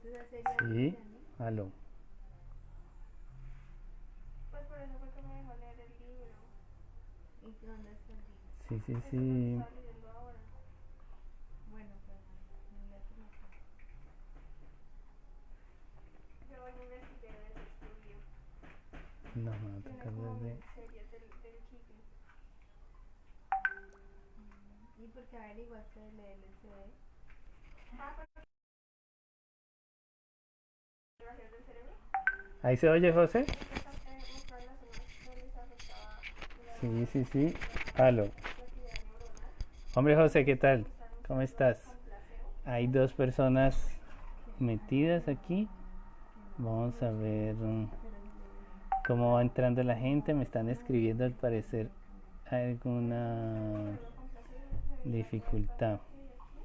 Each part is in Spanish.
Sí, aló. Pues por eso fue que me dejó leer el libro. Sí, sí, Eso es lo que sí. estaba leyendo ahora. Yo hoy no me sirve de ese estudio. No, me va a Tiene tocar como desde... mil series del Kiki. Ah, pero fotografías del cerebro. ¿Ahí se oye, José? Mostrar las zonas donde se afectaba Sí, sí, la, sí. Aló. la actividad neuronal. Hombre, José, ¿qué Me tal? gusta ¿Cómo usarlo estás? con placebo. Hay dos personas metidas aquí. Vamos a ver cómo va entrando la gente. Me están escribiendo al parecer Puedes alguna ponerlo con placebo y se veía toda esta dificultad. parte de aquí.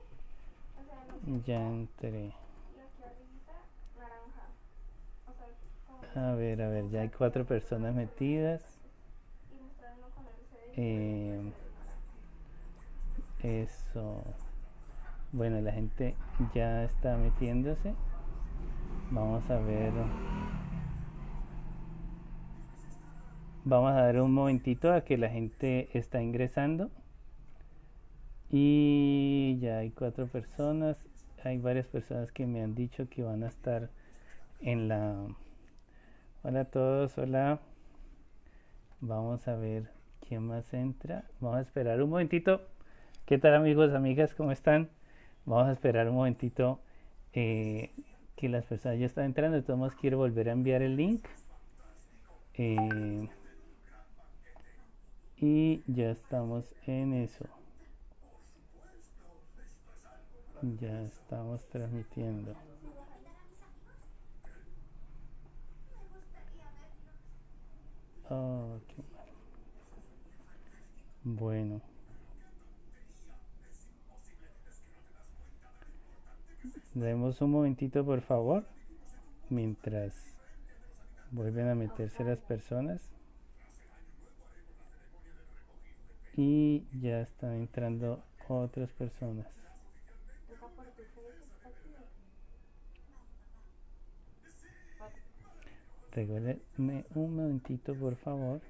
O sea, no se Ya ve. entré. Y aquí arribita, naranja. O sea, A ver, como ya se hay activa cuatro mucho la personas serotonina, metidas. entonces. Y mostrarlo con LCD y se veía todo el Eh, cerebro naranja. eso. Bueno, la gente ya está metiéndose. Vamos a ver. Vamos a dar un momentito a que la gente está ingresando. Y ya hay cuatro personas. Hay varias personas que me han dicho que van a estar en la... Hola a todos, hola. Vamos a ver quién más entra. Vamos a esperar un momentito. ¿Qué tal amigos, amigas? ¿Cómo están? Vamos a esperar un momentito que las personas ya están entrando. De todos modos quiero volver a enviar el link. Eh, y ya estamos en eso. Ya estamos transmitiendo. Sí, bájale. Oh, qué mal. Bueno, demos un momentito por favor. Mientras vuelven a meterse las personas. Y ya están entrando otras personas. Toca por tu Facebook, aquí. Regálenme un momentito por favor.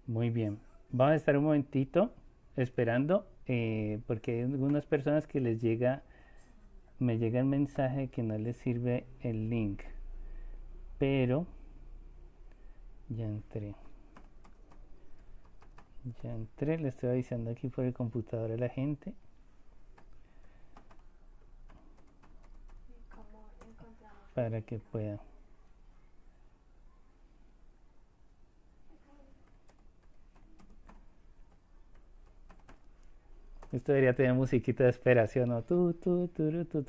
Muy bien. Vamos a estar un momentito esperando porque hay algunas personas que les llega, me llega el mensaje que no les sirve el link. Pero ya entré. Ya entré, le estoy avisando aquí por el computador a la gente. ¿Y cómo encontramos el Para link? que puedan. Esto debería tener musiquita de esperación, ¿no? Tu, turu, tu, tu.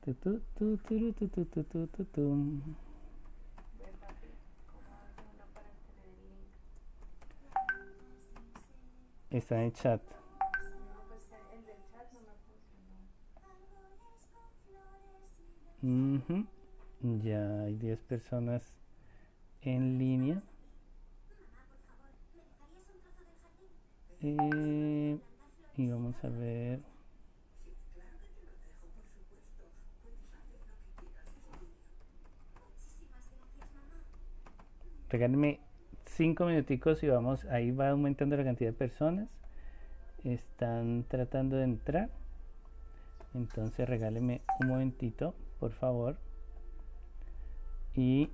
Tu, turu, tu. Ve, papi, ¿cómo hace uno para tener el link? Está en el chat. No, pues el del chat no me funcionó. Ujú. Ya hay 10 personas en línea. Eh, y vamos a ver. Regálenme 5 minuticos y vamos. Ahí va aumentando la cantidad de personas. Están tratando de entrar. Entonces regálenme un momentito, por favor. Y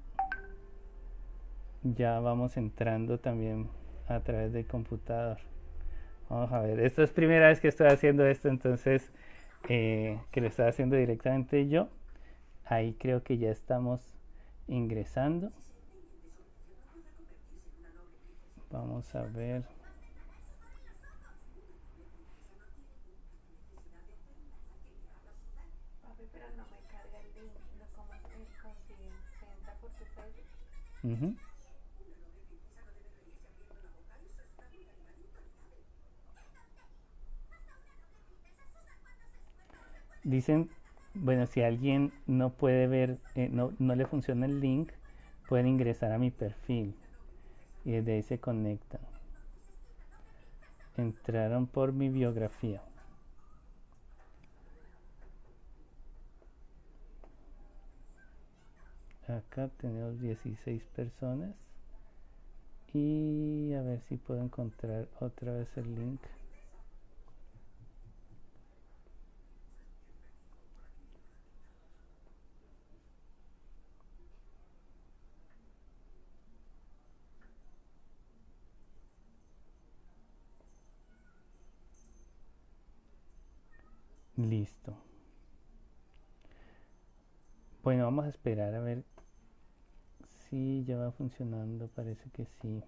ya vamos entrando también a través del computador. Vamos a ver, esta es primera vez que estoy haciendo esto, entonces que lo estoy haciendo directamente yo. Ahí creo que ya estamos ingresando. Vamos a ver. Papi, pero no me carga el link. ¿Cómo se consigue? ¿Se entra por tu Facebook? Ujú. Dicen, bueno, si alguien no puede ver, no le funciona el link, pueden ingresar a mi perfil. y desde ahí se conectan. Entraron por mi biografía. Acá tenemos 16 personas y a ver si puedo encontrar otra vez el link. Listo. Bueno, vamos a esperar a ver si ya va funcionando. Parece que sí.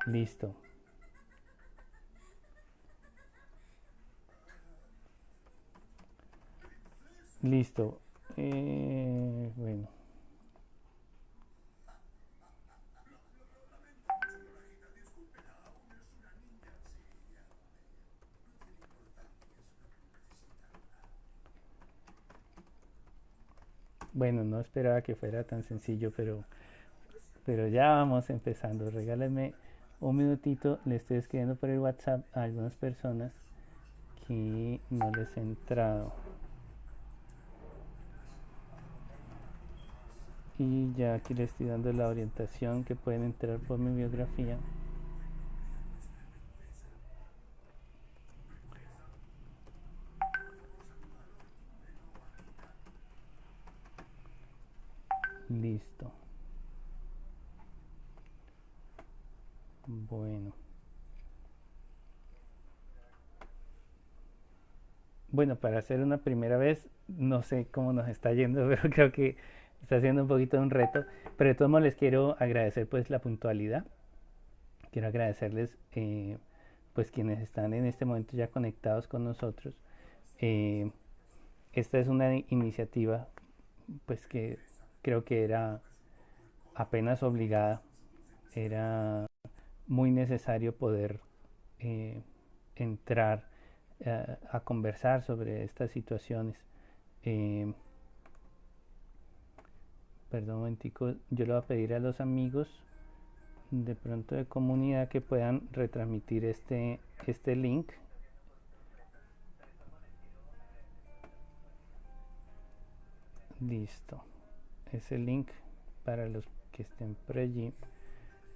Listo. Listo. Bueno. Bueno, no esperaba que fuera tan sencillo, pero ya vamos empezando. Regálenme un minutito. Le estoy escribiendo por el WhatsApp a algunas personas que no les he entrado. Y ya aquí les estoy dando la orientación que pueden entrar por mi biografía. Listo. Bueno. Bueno, para hacer una primera vez, no sé cómo nos está yendo, pero creo que está siendo un poquito un reto. Pero de todos modos les quiero agradecer pues la puntualidad. Quiero agradecerles pues quienes están en este momento ya conectados con nosotros. Eh, Esta es una iniciativa pues que creo que era apenas obligada, era muy necesario poder eh, entrar a conversar sobre estas situaciones. Eh, Perdón un momentico, yo le voy a pedir a los amigos de pronto de comunidad que puedan retransmitir este link. Listo. Ese link para los que estén por allí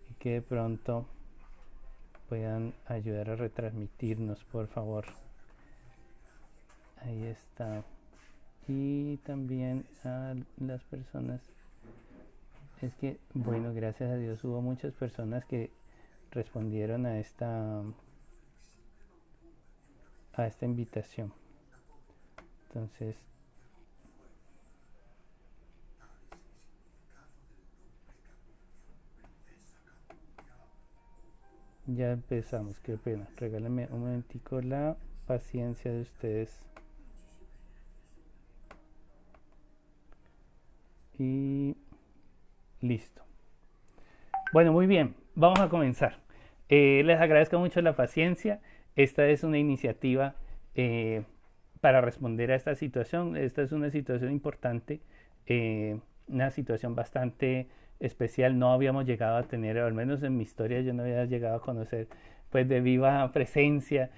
y que de pronto puedan ayudar a retransmitirnos, por favor. Ahí está. Y también a las personas. Es que, bueno, gracias a Dios hubo muchas personas que respondieron a esta invitación. Entonces, ya empezamos, qué pena. Regálenme un momentico la paciencia de ustedes. Y listo. Bueno, muy bien, vamos a comenzar. Les agradezco mucho la paciencia. Esta es una iniciativa para responder a esta situación. Esta es una situación importante, una situación bastante especial. No habíamos llegado a tener, al menos en mi historia, yo no había llegado a conocer pues de viva presencia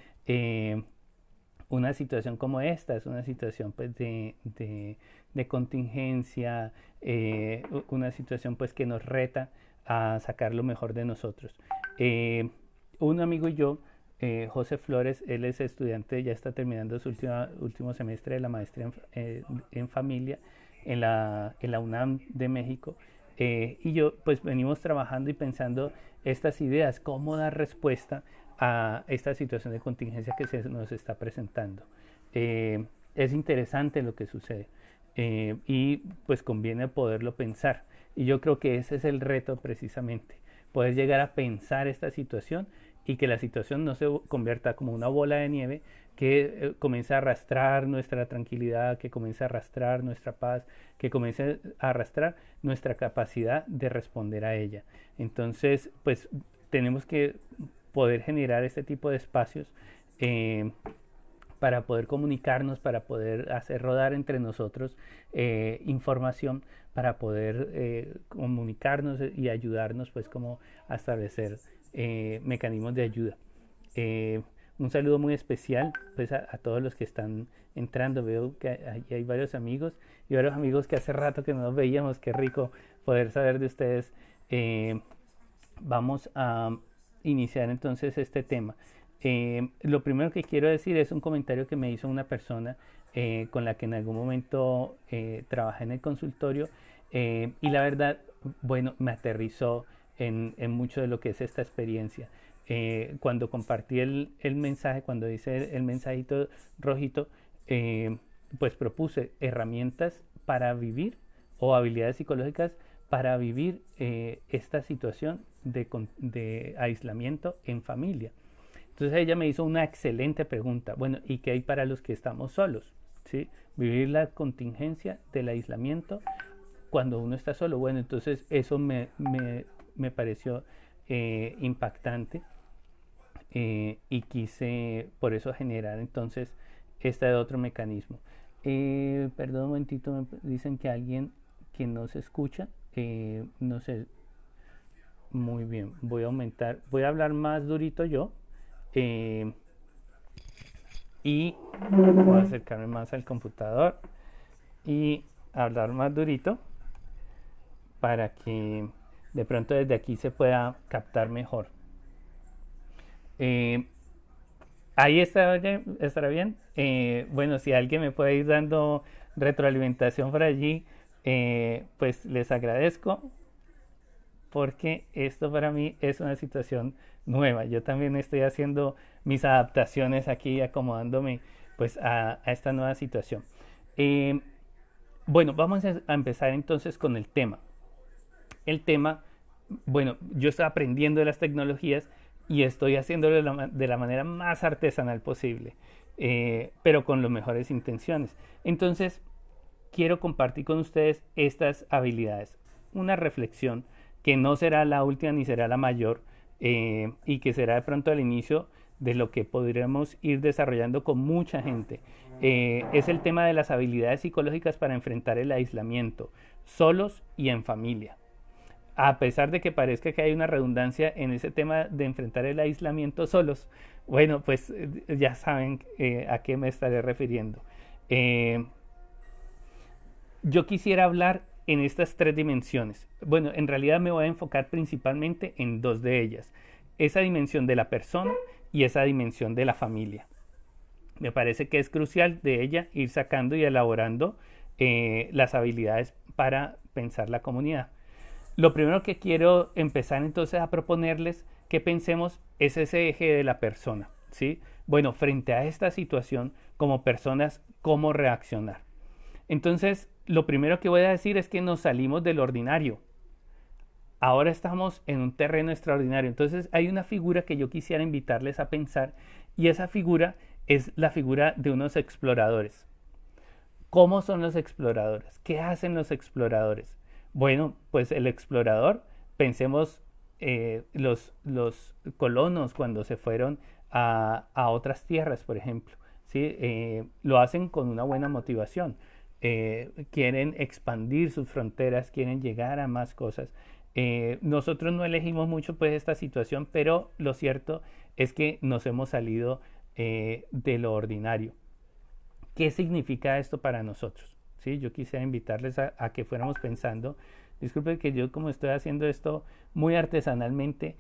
una situación como esta. Es una situación pues de contingencia, una situación pues que nos reta a sacar lo mejor de nosotros. Un amigo y yo, José Flores, él es estudiante, ya está terminando su último semestre de la maestría en familia en la UNAM de México. Y yo pues venimos trabajando y pensando estas ideas, cómo dar respuesta a esta situación de contingencia que se nos está presentando. Es interesante lo que sucede y pues conviene poderlo pensar. Y yo creo que ese es el reto precisamente, poder llegar a pensar esta situación y que la situación no se convierta como una bola de nieve que comience a arrastrar nuestra tranquilidad, que comience a arrastrar nuestra paz, que comience a arrastrar nuestra capacidad de responder a ella. Entonces, pues tenemos que poder generar este tipo de espacios para poder comunicarnos, para poder hacer rodar entre nosotros información, para poder comunicarnos y ayudarnos pues como a establecer mecanismos de ayuda. Eh, un saludo muy especial pues a todos los que están entrando. Veo que hay varios amigos y varios amigos que hace rato que no nos veíamos. Qué rico poder saber de ustedes. Vamos a iniciar entonces este tema. Lo primero que quiero decir es un comentario que me hizo una persona con la que en algún momento trabajé en el consultorio y la verdad, bueno, me aterrizó en mucho de lo que es esta experiencia. Cuando compartí el mensaje, cuando hice el mensajito rojito, pues propuse herramientas para vivir o habilidades psicológicas para vivir esta situación de aislamiento en familia. Entonces ella me hizo una excelente pregunta. Bueno, ¿y qué hay para los que estamos solos? ¿Sí? Vivir la contingencia del aislamiento cuando uno está solo. Bueno, entonces eso me pareció impactante y quise por eso generar entonces este otro mecanismo. Perdón un momentito, me dicen que alguien que no se escucha, no sé, muy bien, voy a aumentar, voy a hablar más durito yo eh, y voy a acercarme más al computador y hablar más durito para que de pronto desde aquí se pueda captar mejor. Eh, Ahí estará bien. Bueno, si alguien me puede ir dando retroalimentación por allí, pues les agradezco porque esto para mí es una situación nueva. Yo también estoy haciendo mis adaptaciones aquí, acomodándome pues a esta nueva situación. Eh, bueno, vamos a empezar entonces con el tema. El tema, bueno, yo estoy aprendiendo de las tecnologías y estoy haciéndolo de la manera más artesanal posible, pero con las mejores intenciones. Entonces, quiero compartir con ustedes estas habilidades. Una reflexión que no será la última ni será la mayor y que será de pronto el inicio de lo que podremos ir desarrollando con mucha gente. Es el tema de las habilidades psicológicas para enfrentar el aislamiento, solos y en familia. A pesar de que parezca que hay una redundancia en ese tema de enfrentar el aislamiento solos, bueno, pues ya saben a qué me estaré refiriendo. Eh, yo quisiera hablar en estas tres dimensiones. Bueno, en realidad me voy a enfocar principalmente en dos de ellas. Esa dimensión de la persona y esa dimensión de la familia. Me parece que es crucial de ella ir sacando y elaborando las habilidades para pensar la comunidad. Lo primero que quiero empezar entonces a proponerles que pensemos es ese eje de la persona, ¿sí? Bueno, frente a esta situación, como personas, ¿cómo reaccionar? Entonces, lo primero que voy a decir es que nos salimos del ordinario. Ahora estamos en un terreno extraordinario. Entonces, hay una figura que yo quisiera invitarles a pensar y esa figura es la figura de unos exploradores. ¿Cómo son los exploradores? ¿Qué hacen los exploradores? Bueno, pues el explorador, pensemos los colonos cuando se fueron a otras tierras, por ejemplo, ¿sí? Lo hacen con una buena motivación. Quieren expandir sus fronteras, quieren llegar a más cosas. Nosotros no elegimos mucho pues esta situación, pero lo cierto es que nos hemos salido de lo ordinario. ¿Qué significa esto para nosotros? ¿Sí? Yo quisiera invitarles a que fuéramos pensando. Disculpen que yo como estoy haciendo esto muy artesanalmente,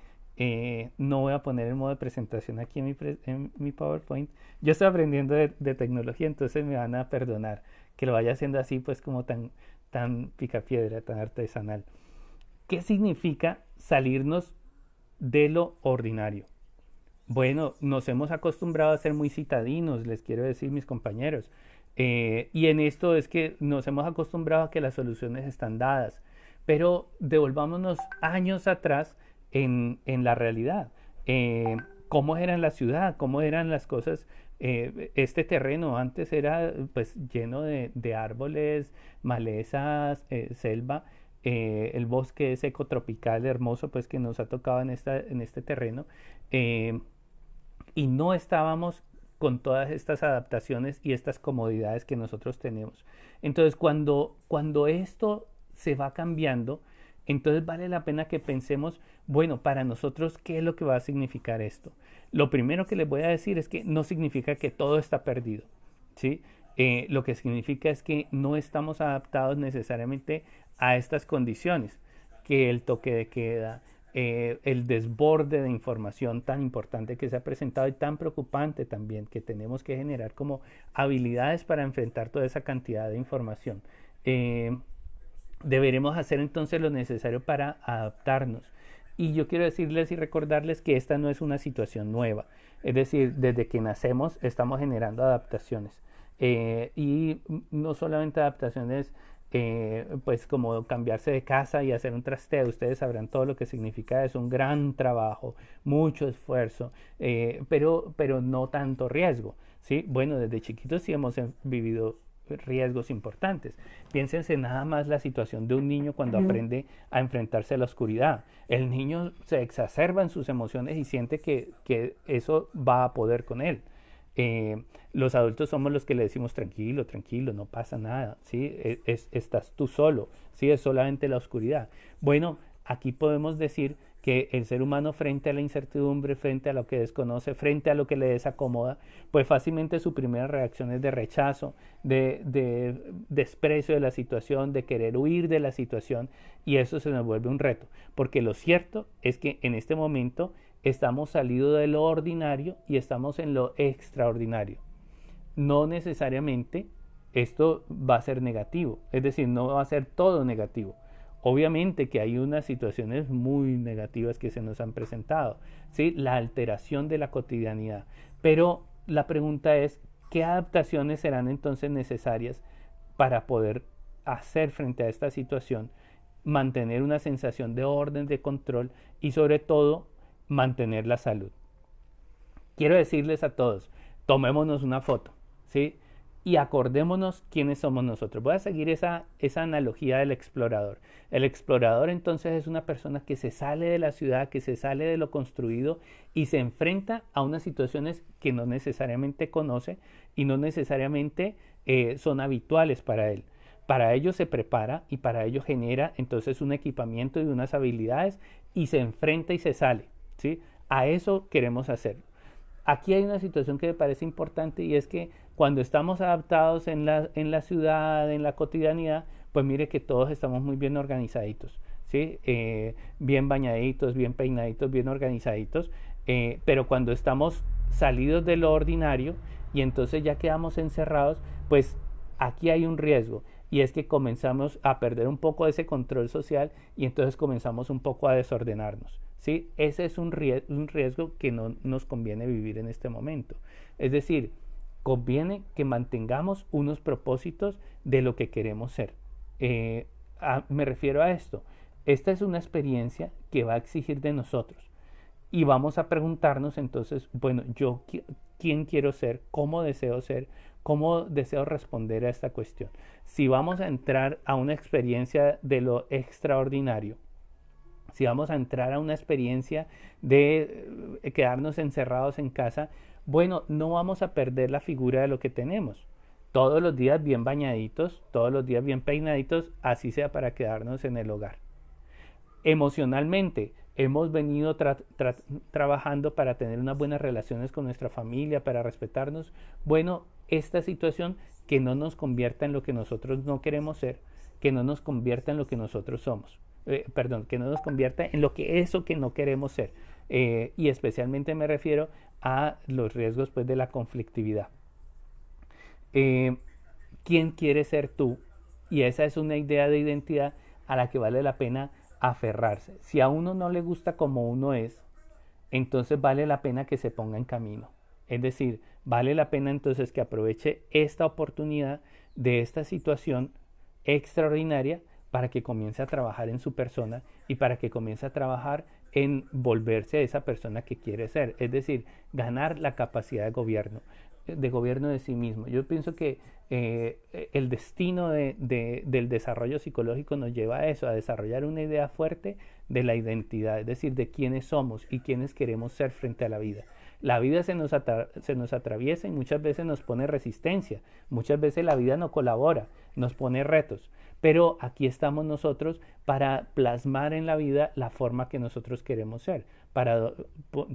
no voy a poner el modo de presentación aquí en mi PowerPoint. Yo estoy aprendiendo de tecnología, entonces me van a perdonar que lo vaya haciendo así pues como tan picapiedra, tan artesanal. ¿Qué significa salirnos de lo ordinario? Bueno, nos hemos acostumbrado a ser muy citadinos, les quiero decir mis compañeros. Y en esto es que nos hemos acostumbrado a que las soluciones están dadas. Pero devolvámonos años atrás en la realidad. ¿Cómo era la ciudad? ¿Cómo eran las cosas? Este terreno antes era pues lleno de árboles, malezas, selva. El bosque seco tropical hermoso pues que nos ha tocado en este terreno. Y no estábamos con todas estas adaptaciones y estas comodidades que nosotros tenemos. Entonces, cuando esto se va cambiando, entonces vale la pena que pensemos, bueno, para nosotros, ¿qué es lo que va a significar esto? Lo primero que les voy a decir es que no significa que todo está perdido, ¿sí? Lo que significa es que no estamos adaptados necesariamente a estas condiciones, que el toque de queda, el desborde de información tan importante que se ha presentado y tan preocupante también, que tenemos que generar como habilidades para enfrentar toda esa cantidad de información. Deberemos hacer entonces lo necesario para adaptarnos. Y yo quiero decirles y recordarles que esta no es una situación nueva. Es decir, desde que nacemos estamos generando adaptaciones. Y no solamente adaptaciones, pues como cambiarse de casa y hacer un trasteo. Ustedes sabrán todo lo que significa. Es un gran trabajo, mucho esfuerzo, pero no tanto riesgo. ¿Sí? Bueno, desde chiquitos sí hemos vivido riesgos importantes. Piénsense nada más la situación de un niño cuando aprende a enfrentarse a la oscuridad. El niño se exacerba en sus emociones y siente que eso va a poder con él. Los adultos somos los que le decimos tranquilo, tranquilo, no pasa nada, ¿sí? Estás tú solo, ¿sí? Es solamente la oscuridad. Bueno, aquí podemos decir que el ser humano frente a la incertidumbre, frente a lo que desconoce, frente a lo que le desacomoda, pues fácilmente su primera reacción es de rechazo, de desprecio de la situación, de querer huir de la situación, y eso se nos vuelve un reto, porque lo cierto es que en este momento estamos salidos de lo ordinario y estamos en lo extraordinario. No necesariamente esto va a ser negativo, es decir, no va a ser todo negativo. Obviamente que hay unas situaciones muy negativas que se nos han presentado, ¿sí? La alteración de la cotidianidad. Pero la pregunta es, ¿qué adaptaciones serán entonces necesarias para poder hacer frente a esta situación, mantener una sensación de orden, de control y sobre todo mantener la salud? Quiero decirles a todos, tomémonos una foto, ¿sí? Y acordémonos quiénes somos nosotros. Voy a seguir esa analogía del explorador. El explorador entonces es una persona que se sale de la ciudad, que se sale de lo construido y se enfrenta a unas situaciones que no necesariamente conoce y no necesariamente son habituales para él. Para ello se prepara y para ello genera entonces un equipamiento y unas habilidades y se enfrenta y se sale, ¿sí? A eso queremos hacer. Aquí hay una situación que me parece importante y es que cuando estamos adaptados en la ciudad, en la cotidianidad, pues mire que todos estamos muy bien organizaditos, ¿sí? Bien bañaditos, bien peinaditos, bien organizaditos, pero cuando estamos salidos de lo ordinario y entonces ya quedamos encerrados, pues aquí hay un riesgo y es que comenzamos a perder un poco de ese control social y entonces comenzamos un poco a desordenarnos. ¿Sí? Ese es un riesgo que no nos conviene vivir en este momento. Es decir, conviene que mantengamos unos propósitos de lo que queremos ser. Me refiero a esto. Esta es una experiencia que va a exigir de nosotros. Y vamos a preguntarnos entonces, bueno, yo quién quiero ser, cómo deseo responder a esta cuestión. Si vamos a entrar a una experiencia de lo extraordinario, si vamos a entrar a una experiencia de quedarnos encerrados en casa, bueno, no vamos a perder la figura de lo que tenemos. Todos los días bien bañaditos, todos los días bien peinaditos, así sea para quedarnos en el hogar. Emocionalmente, hemos venido trabajando para tener unas buenas relaciones con nuestra familia, para respetarnos. Bueno, esta situación que no nos convierta en lo que nosotros no queremos ser, que no nos convierta en lo que nosotros somos. Que no nos convierta en lo que eso que no queremos ser. Y especialmente me refiero a los riesgos pues, de la conflictividad. ¿Quién quieres ser tú? Y esa es una idea de identidad a la que vale la pena aferrarse. Si a uno no le gusta como uno es, entonces vale la pena que se ponga en camino. Es decir, vale la pena entonces que aproveche esta oportunidad de esta situación extraordinaria para que comience a trabajar en su persona y para que comience a trabajar en volverse a esa persona que quiere ser, es decir, ganar la capacidad de gobierno de sí mismo. Yo pienso que el destino del desarrollo psicológico nos lleva a eso, a desarrollar una idea fuerte de la identidad, es decir, de quiénes somos y quiénes queremos ser frente a la vida. La vida se nos atraviesa y muchas veces nos pone resistencia, muchas veces la vida no colabora, nos pone retos, pero aquí estamos nosotros para plasmar en la vida la forma que nosotros queremos ser, para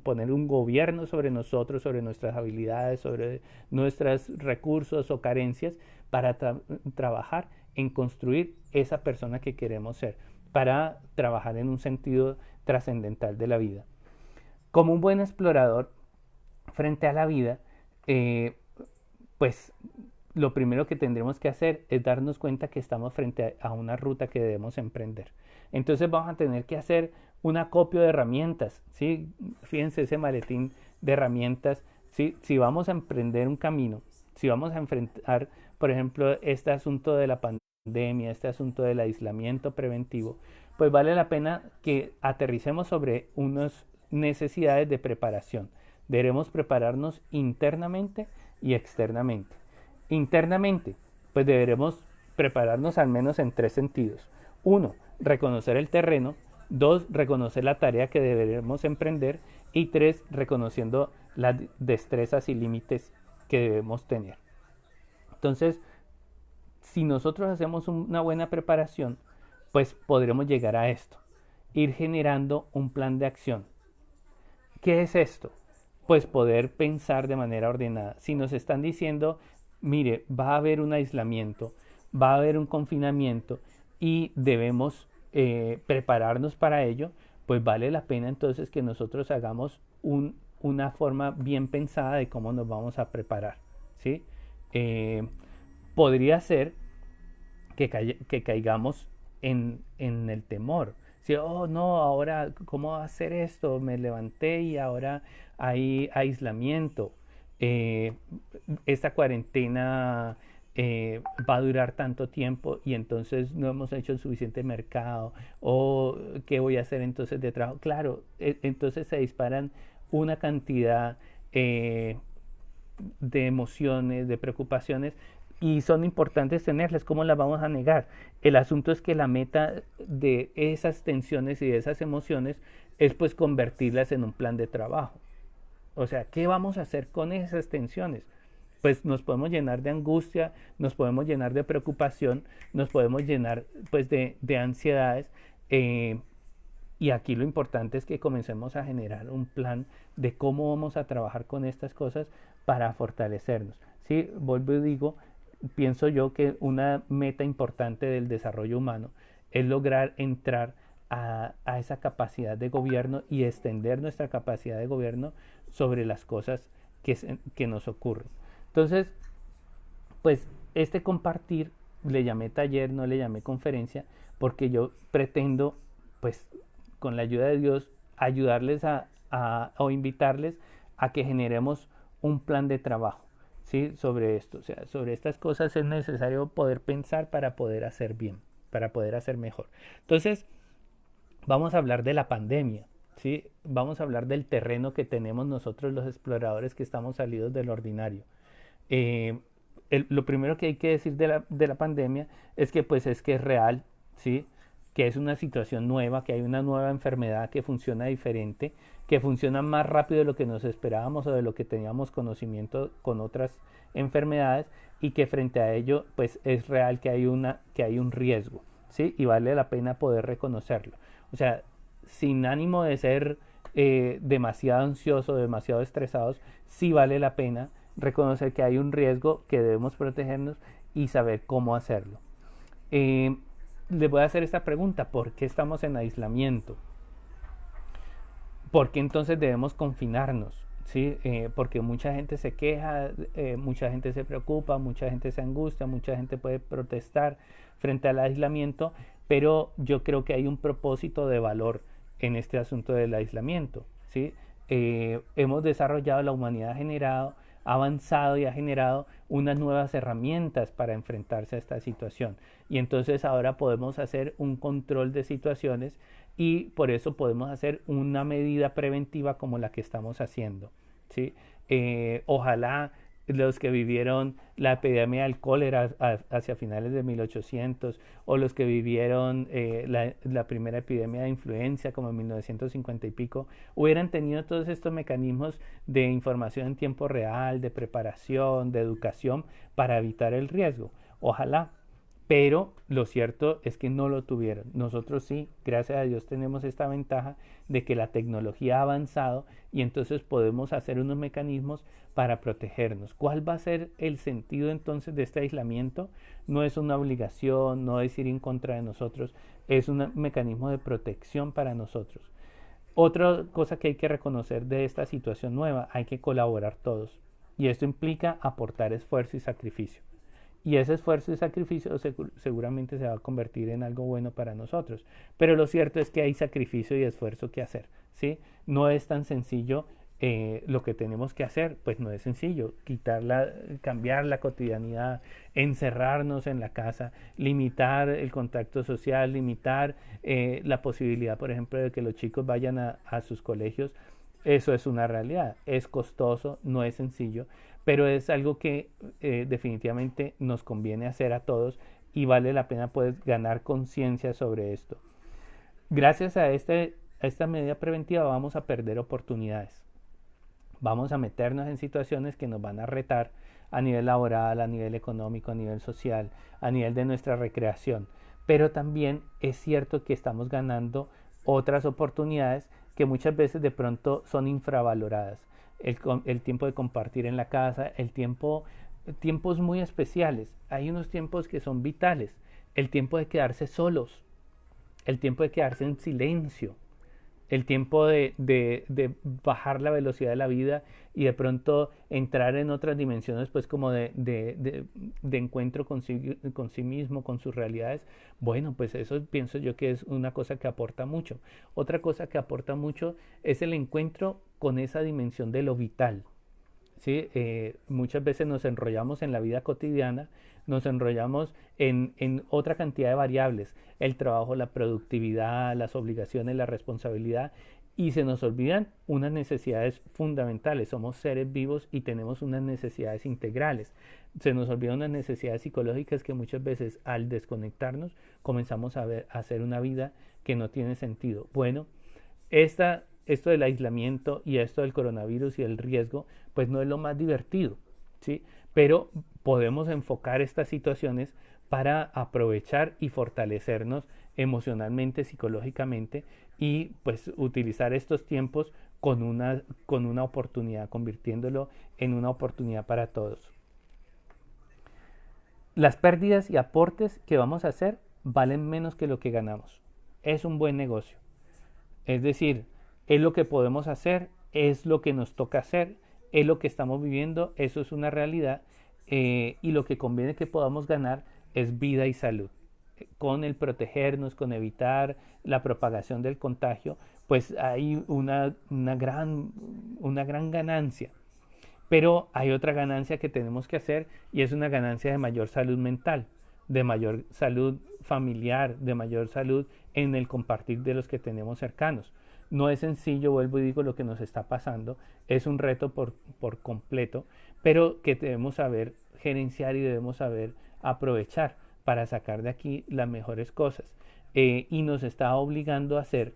poner un gobierno sobre nosotros, sobre nuestras habilidades, sobre nuestros recursos o carencias, para trabajar en construir esa persona que queremos ser, para trabajar en un sentido trascendental de la vida. Como un buen explorador frente a la vida, pues lo primero que tendremos que hacer es darnos cuenta que estamos frente a una ruta que debemos emprender. Entonces vamos a tener que hacer un acopio de herramientas, ¿sí? Fíjense ese maletín de herramientas, ¿sí? Si vamos a emprender un camino, si vamos a enfrentar, por ejemplo, este asunto de la pandemia, este asunto del aislamiento preventivo, pues vale la pena que aterricemos sobre unas necesidades de preparación. Debemos prepararnos internamente y externamente. Internamente, pues deberemos prepararnos al menos en 3 sentidos. 1, reconocer el terreno. 2, reconocer la tarea que deberemos emprender. Y 3, reconociendo las destrezas y límites que debemos tener. Entonces, si nosotros hacemos una buena preparación, pues podremos llegar a esto. Ir generando un plan de acción. ¿Qué es esto? Pues poder pensar de manera ordenada. Si nos están diciendo, mire, va a haber un aislamiento, va a haber un confinamiento y debemos prepararnos para ello, pues vale la pena entonces que nosotros hagamos una forma bien pensada de cómo nos vamos a preparar, ¿sí? Podría ser que caigamos en el temor. Si, oh no, ahora, ¿cómo va a hacer esto? Me levanté y ahora hay aislamiento. Eh, esta cuarentena va a durar tanto tiempo y entonces no hemos hecho el suficiente mercado. O qué voy a hacer entonces de trabajo. Claro, entonces se disparan una cantidad de emociones, de preocupaciones, y son importantes tenerlas. ¿Cómo las vamos a negar? El asunto es que la meta de esas tensiones y de esas emociones es pues convertirlas en un plan de trabajo. O sea, ¿qué vamos a hacer con esas tensiones? Pues nos podemos llenar de angustia, nos podemos llenar de preocupación, nos podemos llenar pues de ansiedades, y aquí lo importante es que comencemos a generar un plan de cómo vamos a trabajar con estas cosas para fortalecernos. Sí, vuelvo y digo, pienso yo que una meta importante del desarrollo humano es lograr entrar a esa capacidad de gobierno y extender nuestra capacidad de gobierno sobre las cosas que nos ocurren. Entonces, pues este compartir le llamé taller, no le llamé conferencia, porque yo pretendo, pues con la ayuda de Dios, ayudarles o invitarles a que generemos un plan de trabajo, ¿sí? Sobre esto. O sea, sobre estas cosas es necesario poder pensar para poder hacer bien, para poder hacer mejor. Entonces, vamos a hablar de la pandemia, ¿sí? Vamos a hablar del terreno que tenemos nosotros los exploradores que estamos salidos del ordinario. Eh, lo primero que hay que decir de la pandemia es que pues es que es real, ¿sí? Que es una situación nueva, que hay una nueva enfermedad que funciona diferente, que funciona más rápido de lo que nos esperábamos o de lo que teníamos conocimiento con otras enfermedades, y que frente a ello pues es real que hay un riesgo, ¿sí? Y vale la pena poder reconocerlo. O sea, sin ánimo de ser demasiado ansioso, demasiado estresados, sí vale la pena reconocer que hay un riesgo, que debemos protegernos y saber cómo hacerlo. Les voy a hacer esta pregunta: ¿por qué estamos en aislamiento? ¿Por qué entonces debemos confinarnos? ¿Sí? Porque mucha gente se queja, mucha gente se preocupa, mucha gente se angustia, mucha gente puede protestar frente al aislamiento, pero yo creo que hay un propósito de valor en este asunto del aislamiento, ¿sí? Hemos desarrollado, la humanidad ha avanzado y ha generado unas nuevas herramientas para enfrentarse a esta situación, y entonces ahora podemos hacer un control de situaciones, y por eso podemos hacer una medida preventiva como la que estamos haciendo, ¿sí? Ojalá los que vivieron la epidemia del cólera hacia finales de 1800, o los que vivieron la primera epidemia de influenza como en 1950 y pico, hubieran tenido todos estos mecanismos de información en tiempo real, de preparación, de educación para evitar el riesgo. Ojalá, pero lo cierto es que no lo tuvieron. Nosotros sí, gracias a Dios, tenemos esta ventaja de que la tecnología ha avanzado y entonces podemos hacer unos mecanismos para protegernos. ¿Cuál va a ser el sentido entonces de este aislamiento? No es una obligación, no es ir en contra de nosotros, es un mecanismo de protección para nosotros. Otra cosa que hay que reconocer de esta situación nueva, hay que colaborar todos. Y esto implica aportar esfuerzo y sacrificio. Y ese esfuerzo y sacrificio seguramente se va a convertir en algo bueno para nosotros. Pero lo cierto es que hay sacrificio y esfuerzo que hacer, ¿sí? No es tan sencillo lo que tenemos que hacer, pues no es sencillo. Cambiar la cotidianidad, encerrarnos en la casa, limitar el contacto social, limitar la posibilidad, por ejemplo, de que los chicos vayan a sus colegios. Eso es una realidad, es costoso, no es sencillo, pero es algo que definitivamente nos conviene hacer a todos y vale la pena pues ganar conciencia sobre esto. Gracias a esta medida preventiva vamos a perder oportunidades, vamos a meternos en situaciones que nos van a retar a nivel laboral, a nivel económico, a nivel social, a nivel de nuestra recreación, pero también es cierto que estamos ganando otras oportunidades que muchas veces de pronto son infravaloradas. El tiempo de compartir en la casa, tiempos muy especiales. Hay unos tiempos que son vitales. El tiempo de quedarse solos, el tiempo de quedarse en silencio, el tiempo de bajar la velocidad de la vida y de pronto entrar en otras dimensiones, pues como de encuentro con sí mismo, con sus realidades. Bueno, pues eso pienso yo que es una cosa que aporta mucho. Otra cosa que aporta mucho es el encuentro con esa dimensión de lo vital. ¿Sí? Muchas veces nos enrollamos en la vida cotidiana, nos enrollamos en otra cantidad de variables, el trabajo, la productividad, las obligaciones, la responsabilidad, y se nos olvidan unas necesidades fundamentales. Somos seres vivos y tenemos unas necesidades integrales. Se nos olvidan unas necesidades psicológicas que muchas veces al desconectarnos comenzamos a hacer una vida que no tiene sentido. Bueno, esto del aislamiento y esto del coronavirus y el riesgo, pues no es lo más divertido, ¿sí? Pero podemos enfocar estas situaciones para aprovechar y fortalecernos emocionalmente, psicológicamente y pues utilizar estos tiempos con una oportunidad, convirtiéndolo en una oportunidad para todos. Las pérdidas y aportes que vamos a hacer valen menos que lo que ganamos. Es un buen negocio. Es decir, es lo que podemos hacer, es lo que nos toca hacer, es lo que estamos viviendo, eso es una realidad y lo que conviene que podamos ganar es vida y salud. Con el protegernos, con evitar la propagación del contagio, pues hay una gran ganancia. Pero hay otra ganancia que tenemos que hacer y es una ganancia de mayor salud mental, de mayor salud familiar, de mayor salud en el compartir de los que tenemos cercanos. No es sencillo, vuelvo y digo, lo que nos está pasando, es un reto por completo, pero que debemos saber gerenciar y debemos saber aprovechar para sacar de aquí las mejores cosas. Y nos está obligando a hacer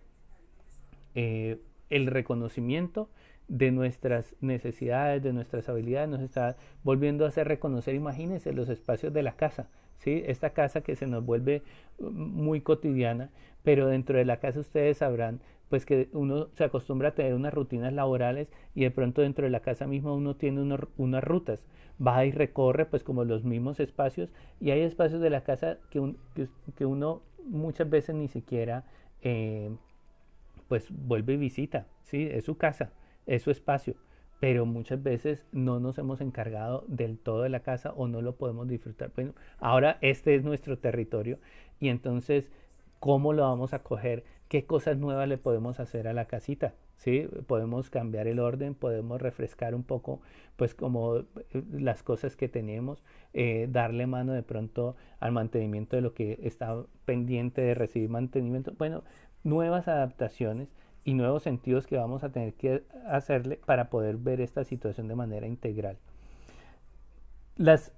el reconocimiento de nuestras necesidades, de nuestras habilidades, nos está volviendo a hacer reconocer, imagínense, los espacios de la casa, ¿sí? Esta casa que se nos vuelve muy cotidiana, pero dentro de la casa ustedes sabrán pues que uno se acostumbra a tener unas rutinas laborales y de pronto dentro de la casa misma uno tiene unas rutas, va y recorre pues como los mismos espacios y hay espacios de la casa que uno muchas veces ni siquiera pues vuelve y visita, ¿sí? Es su casa, es su espacio, pero muchas veces no nos hemos encargado del todo de la casa o no lo podemos disfrutar. Bueno, ahora este es nuestro territorio y entonces, ¿cómo lo vamos a coger? ¿Qué cosas nuevas le podemos hacer a la casita? ¿Sí? Podemos cambiar el orden, podemos refrescar un poco, pues como las cosas que tenemos, darle mano de pronto al mantenimiento de lo que está pendiente de recibir mantenimiento. Bueno, nuevas adaptaciones y nuevos sentidos que vamos a tener que hacerle para poder ver esta situación de manera integral. las,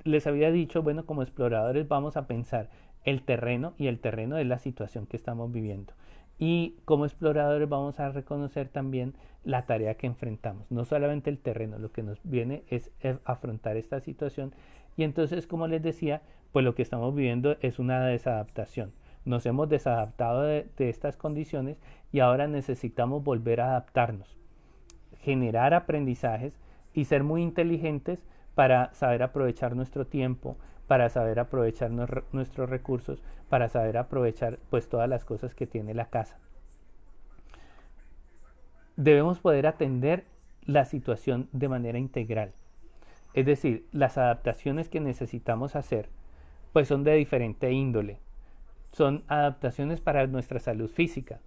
les había dicho, bueno, como exploradores vamos a pensar el terreno, y el terreno es la situación que estamos viviendo. Y como exploradores vamos a reconocer también la tarea que enfrentamos, no solamente el terreno, lo que nos viene es afrontar esta situación. Y entonces, como les decía, pues lo que estamos viviendo es una desadaptación. Nos hemos desadaptado de estas condiciones y ahora necesitamos volver a adaptarnos, generar aprendizajes y ser muy inteligentes para saber aprovechar nuestro tiempo, para saber aprovechar nuestros recursos, para saber aprovechar pues todas las cosas que tiene la casa. Debemos poder atender la situación de manera integral. Es decir, las adaptaciones que necesitamos hacer pues son de diferente índole. Son adaptaciones para nuestra salud física.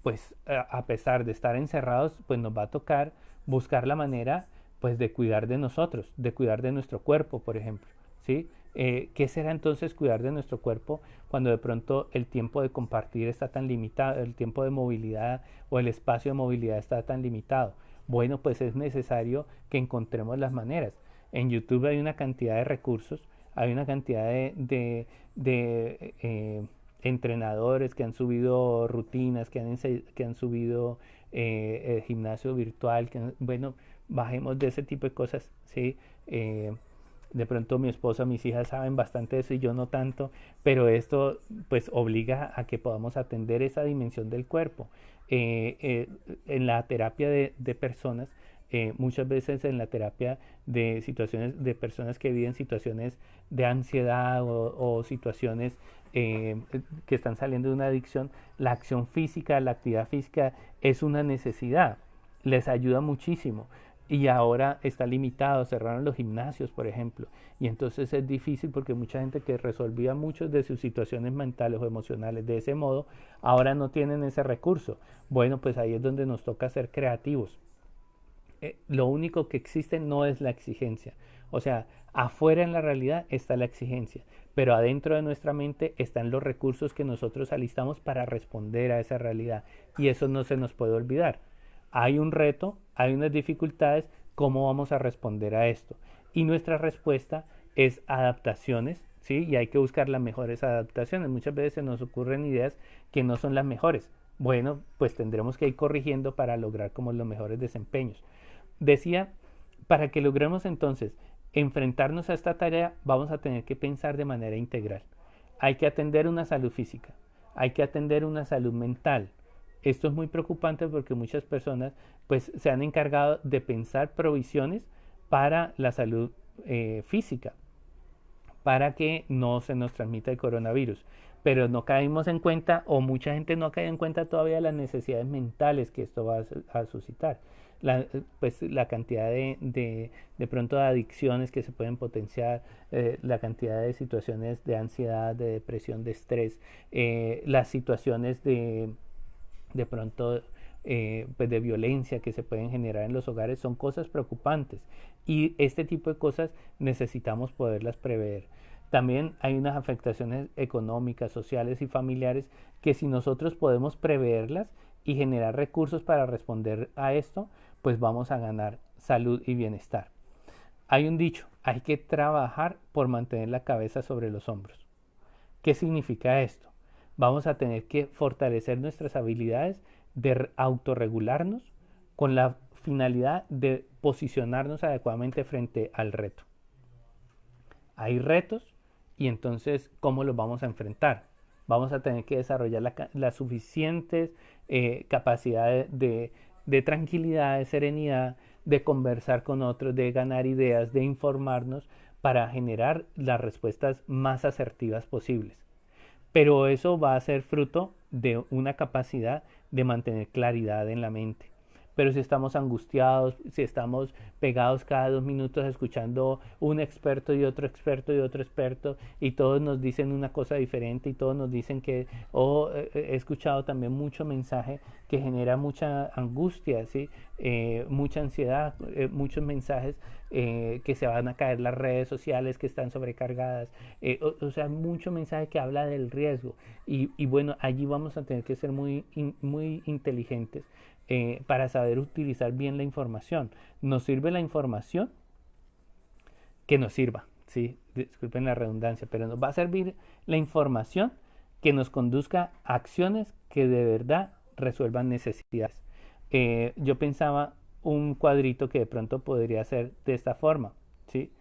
Pues a pesar de estar encerrados, pues nos va a tocar buscar la manera pues de cuidar de nosotros, de cuidar de nuestro cuerpo, por ejemplo, ¿sí? ¿Qué será entonces cuidar de nuestro cuerpo cuando de pronto el tiempo de compartir está tan limitado, el tiempo de movilidad o el espacio de movilidad está tan limitado? Bueno, pues es necesario que encontremos las maneras. En YouTube hay una cantidad de recursos, hay una cantidad de entrenadores que han subido rutinas, que han subido gimnasio virtual, bueno, bajemos de ese tipo de cosas, ¿sí? De pronto mi esposa, mis hijas saben bastante de eso y yo no tanto, pero esto pues obliga a que podamos atender esa dimensión del cuerpo. En la terapia de personas, muchas veces en la terapia de situaciones de personas que viven situaciones de ansiedad o situaciones que están saliendo de una adicción, la acción física, la actividad física es una necesidad, les ayuda muchísimo. Y ahora está limitado, cerraron los gimnasios, por ejemplo, y entonces es difícil porque mucha gente que resolvía muchas de sus situaciones mentales o emocionales de ese modo, ahora no tienen ese recurso. Bueno, pues ahí es donde nos toca ser creativos. Lo único que existe no es la exigencia. O sea, afuera en la realidad está la exigencia, pero adentro de nuestra mente están los recursos que nosotros alistamos para responder a esa realidad. Y eso no se nos puede olvidar. Hay un reto, hay unas dificultades, ¿cómo vamos a responder a esto? Y nuestra respuesta es adaptaciones, ¿sí? Y hay que buscar las mejores adaptaciones. Muchas veces se nos ocurren ideas que no son las mejores. Bueno, pues tendremos que ir corrigiendo para lograr como los mejores desempeños. Decía, para que logremos entonces enfrentarnos a esta tarea, vamos a tener que pensar de manera integral. Hay que atender una salud física, hay que atender una salud mental. Esto es muy preocupante porque muchas personas pues se han encargado de pensar provisiones para la salud física, para que no se nos transmita el coronavirus. Pero no caímos en cuenta, o mucha gente no ha caído en cuenta todavía las necesidades mentales que esto va a suscitar. Pues la cantidad de pronto de adicciones que se pueden potenciar, la cantidad de situaciones de ansiedad, de depresión, de estrés, las situaciones de pronto pues de violencia que se pueden generar en los hogares son cosas preocupantes y este tipo de cosas necesitamos poderlas prever. También hay unas afectaciones económicas, sociales y familiares que si nosotros podemos preverlas y generar recursos para responder a esto, pues vamos a ganar salud y bienestar. Hay un dicho, hay que trabajar por mantener la cabeza sobre los hombros. ¿Qué significa esto? Vamos a tener que fortalecer nuestras habilidades de autorregularnos con la finalidad de posicionarnos adecuadamente frente al reto. Hay retos y entonces, ¿cómo los vamos a enfrentar? Vamos a tener que desarrollar la suficiente capacidad de tranquilidad, de serenidad, de conversar con otros, de ganar ideas, de informarnos para generar las respuestas más asertivas posibles. Pero eso va a ser fruto de una capacidad de mantener claridad en la mente. Pero si estamos angustiados, si estamos pegados cada 2 minutos escuchando un experto y otro experto y otro experto y todos nos dicen una cosa diferente y todos nos dicen que, he escuchado también mucho mensaje que genera mucha angustia, ¿sí? Mucha ansiedad, muchos mensajes que se van a caer las redes sociales que están sobrecargadas, o sea, mucho mensaje que habla del riesgo y bueno, allí vamos a tener que ser muy inteligentes para saber utilizar bien la información. Nos sirve la información que nos sirva, ¿sí? Disculpen la redundancia, pero nos va a servir la información que nos conduzca a acciones que de verdad resuelvan necesidades. Yo pensaba un cuadrito que de pronto podría ser de esta forma, ¿sí?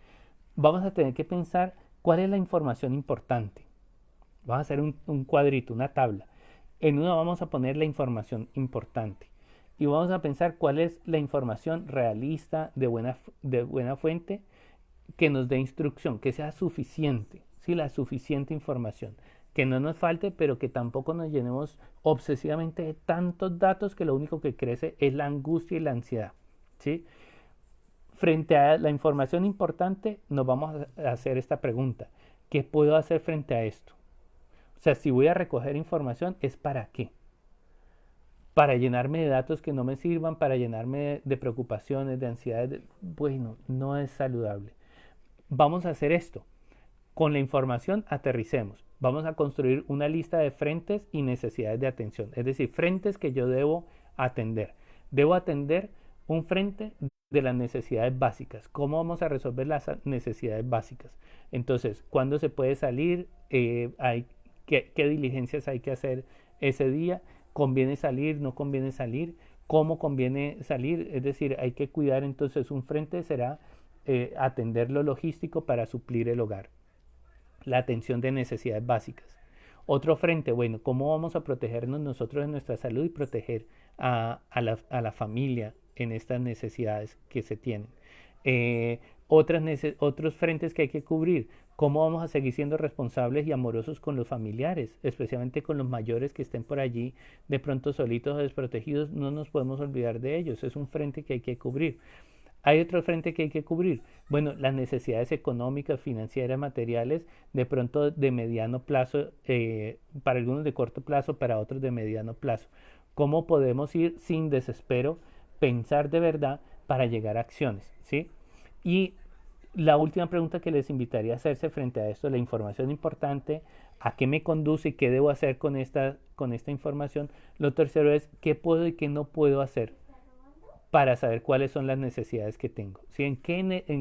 Vamos a tener que pensar cuál es la información importante. Vamos a hacer un cuadrito, una tabla. En uno vamos a poner la información importante y vamos a pensar cuál es la información realista de buena fuente que nos dé instrucción, que sea suficiente, ¿sí? La suficiente información, que no nos falte, pero que tampoco nos llenemos obsesivamente de tantos datos que lo único que crece es la angustia y la ansiedad, ¿sí? Frente a la información importante, nos vamos a hacer esta pregunta: ¿qué puedo hacer frente a esto? O sea, si voy a recoger información, ¿es para qué? Para llenarme de datos que no me sirvan, para llenarme de preocupaciones, de ansiedades. Bueno, no es saludable. Vamos a hacer esto. Con la información aterricemos. Vamos a construir una lista de frentes y necesidades de atención. Es decir, frentes que yo debo atender. Debo atender un frente de las necesidades básicas. ¿Cómo vamos a resolver las necesidades básicas? Entonces, ¿cuándo se puede salir? ¿Qué diligencias hay que hacer ese día? ¿Conviene salir? ¿No conviene salir? ¿Cómo conviene salir? Es decir, hay que cuidar. Entonces, un frente será atender lo logístico para suplir el hogar, la atención de necesidades básicas. Otro frente, bueno, ¿cómo vamos a protegernos nosotros de nuestra salud y proteger a la familia en estas necesidades que se tienen? Otros frentes que hay que cubrir: ¿cómo vamos a seguir siendo responsables y amorosos con los familiares, especialmente con los mayores que estén por allí de pronto solitos o desprotegidos? No nos podemos olvidar de ellos, es un frente que hay que cubrir. Hay otro frente que hay que cubrir. Bueno, las necesidades económicas, financieras, materiales, de pronto de mediano plazo, para algunos de corto plazo, para otros de mediano plazo. ¿Cómo podemos ir sin desespero, pensar de verdad para llegar a acciones? ¿Sí? Y la última pregunta que les invitaría a hacerse frente a esto: la información importante, ¿a qué me conduce y qué debo hacer con esta información? Lo tercero es: ¿qué puedo y qué no puedo hacer para saber cuáles son las necesidades que tengo? ¿Sí? ¿En